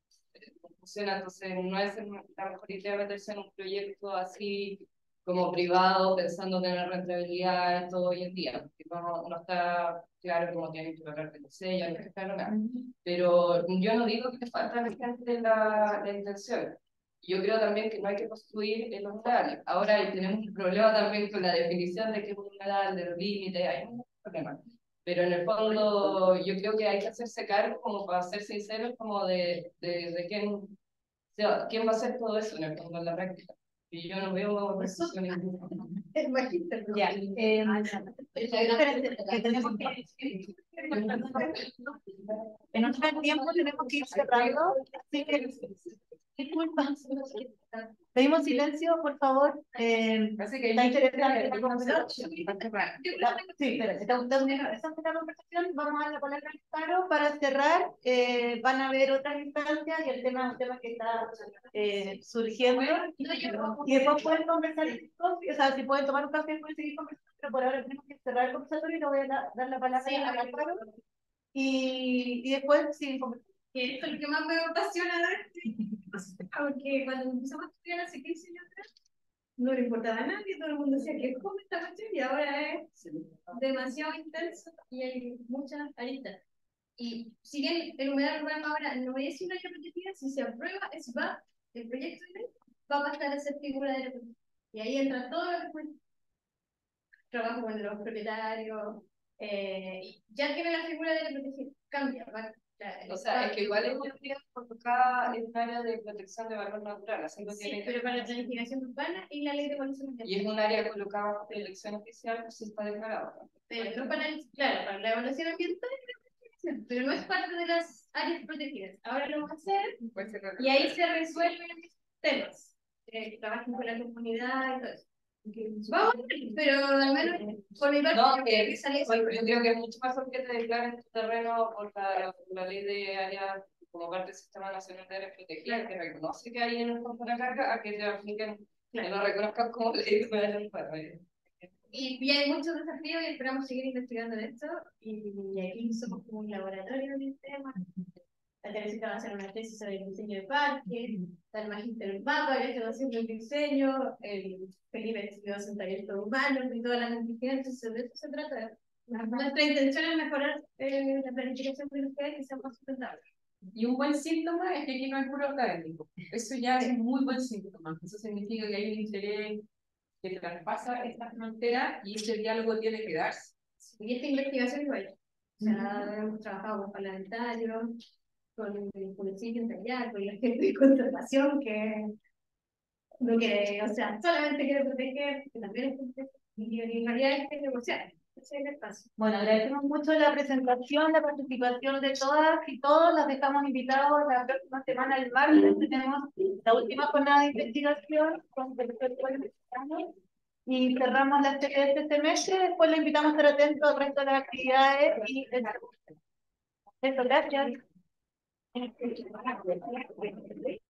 Speaker 6: No funciona, entonces no es la mejor idea meterse en un proyecto así como privado, pensando tener rentabilidad esto hoy en día, porque no está claro cómo tienen que lograr el sello, no está claro nada. Pero yo no digo que le falta a la gente la intención. Yo creo también que no hay que construir en los humedales. Ahora tenemos un problema también con la definición de qué es un humedal, de los límites, hay un problema. Pero en el fondo yo creo que hay que hacerse cargo, como para ser sinceros, como de quién va a hacer todo eso en el fondo, en la práctica. Y yo no veo precisión ninguna.
Speaker 2: Es magíster. Ya. En otro tiempo tenemos que ir cerrando. Así que, disculpa. Pedimos silencio, por favor.
Speaker 4: Así que
Speaker 2: Está interesante la conversación. Sí, pero está gustando la conversación. Vamos a dar la palabra al Paro para cerrar. Van a haber otras instancias y el tema es un tema que está surgiendo. Y después pueden conversar, o sea, si pueden tomar un café, pueden seguir conversando, pero por ahora tenemos que cerrar el conversatorio y le voy a dar la palabra a la Paro. Y después siguen conversando.
Speaker 3: Que esto es lo que más me apasiona de porque cuando empezamos a estudiar hace 15 años atrás, no le importaba a nadie, todo el mundo decía que es como esta cuestión y ahora es demasiado intenso y hay muchas aristas. Y si bien el humedal urbano ahora no es una área protegida, si se aprueba, el proyecto de ley va a pasar a ser figura de la propiedad. Y ahí entra todo el trabajo con los propietarios, ya que la figura de la protegida cambia,
Speaker 6: o sea, es que igual es una área colocada en un área de protección de valor natural, así
Speaker 3: sí, pero para la planificación urbana y la ley de evolución ambiental.
Speaker 6: Y es un área colocada bajo elección oficial, pues sí está declarado.
Speaker 3: Pero no para claro, para la evaluación ambiental, pero no es parte de las áreas protegidas. Ahora lo vamos a hacer y ahí se resuelven los temas. Trabajen con la comunidad y todo eso. Vamos, pero al menos por mi parte,
Speaker 6: no,
Speaker 3: que sale eso.
Speaker 6: Yo creo que es mucho más fácil que te declaren tu terreno por la ley de áreas como parte del Sistema Nacional de Áreas Protegidas, que reconoce que hay en el campo de la carga, a que te apliquen, que no reconozcan como ley de áreas protegidas.
Speaker 3: Y hay muchos desafíos y esperamos seguir investigando en esto. Y aquí somos como un laboratorio del tema. La Teresita va a hacer una tesis sobre el diseño de parques, está el magíster en mapa, yo estoy haciendo el diseño, el Felipe estudió en talento humano y todas las noticias, de eso se trata. Nuestra intención es mejorar la planificación de ustedes que sea más sustentable.
Speaker 4: Y un buen síntoma es que aquí no es puro académico. Eso ya es un muy buen síntoma. Eso significa que hay un interés que traspasa esta frontera y ese diálogo tiene que darse.
Speaker 3: Y esta investigación lo ha hecho. O sea, hemos trabajado con parlamentarios, con el municipio en Tallar, con la gente de conservación o sea, solamente quiere proteger, que también es y en realidad es que negociar. Ese es el espacio.
Speaker 2: Bueno, agradecemos mucho la presentación, la participación de todas y todos. Las dejamos invitados la próxima semana, el martes. Tenemos la última jornada de investigación con el doctor mexicano y cerramos la serie de este semestre. Después le invitamos a estar atentos al resto de las actividades y eso, gracias.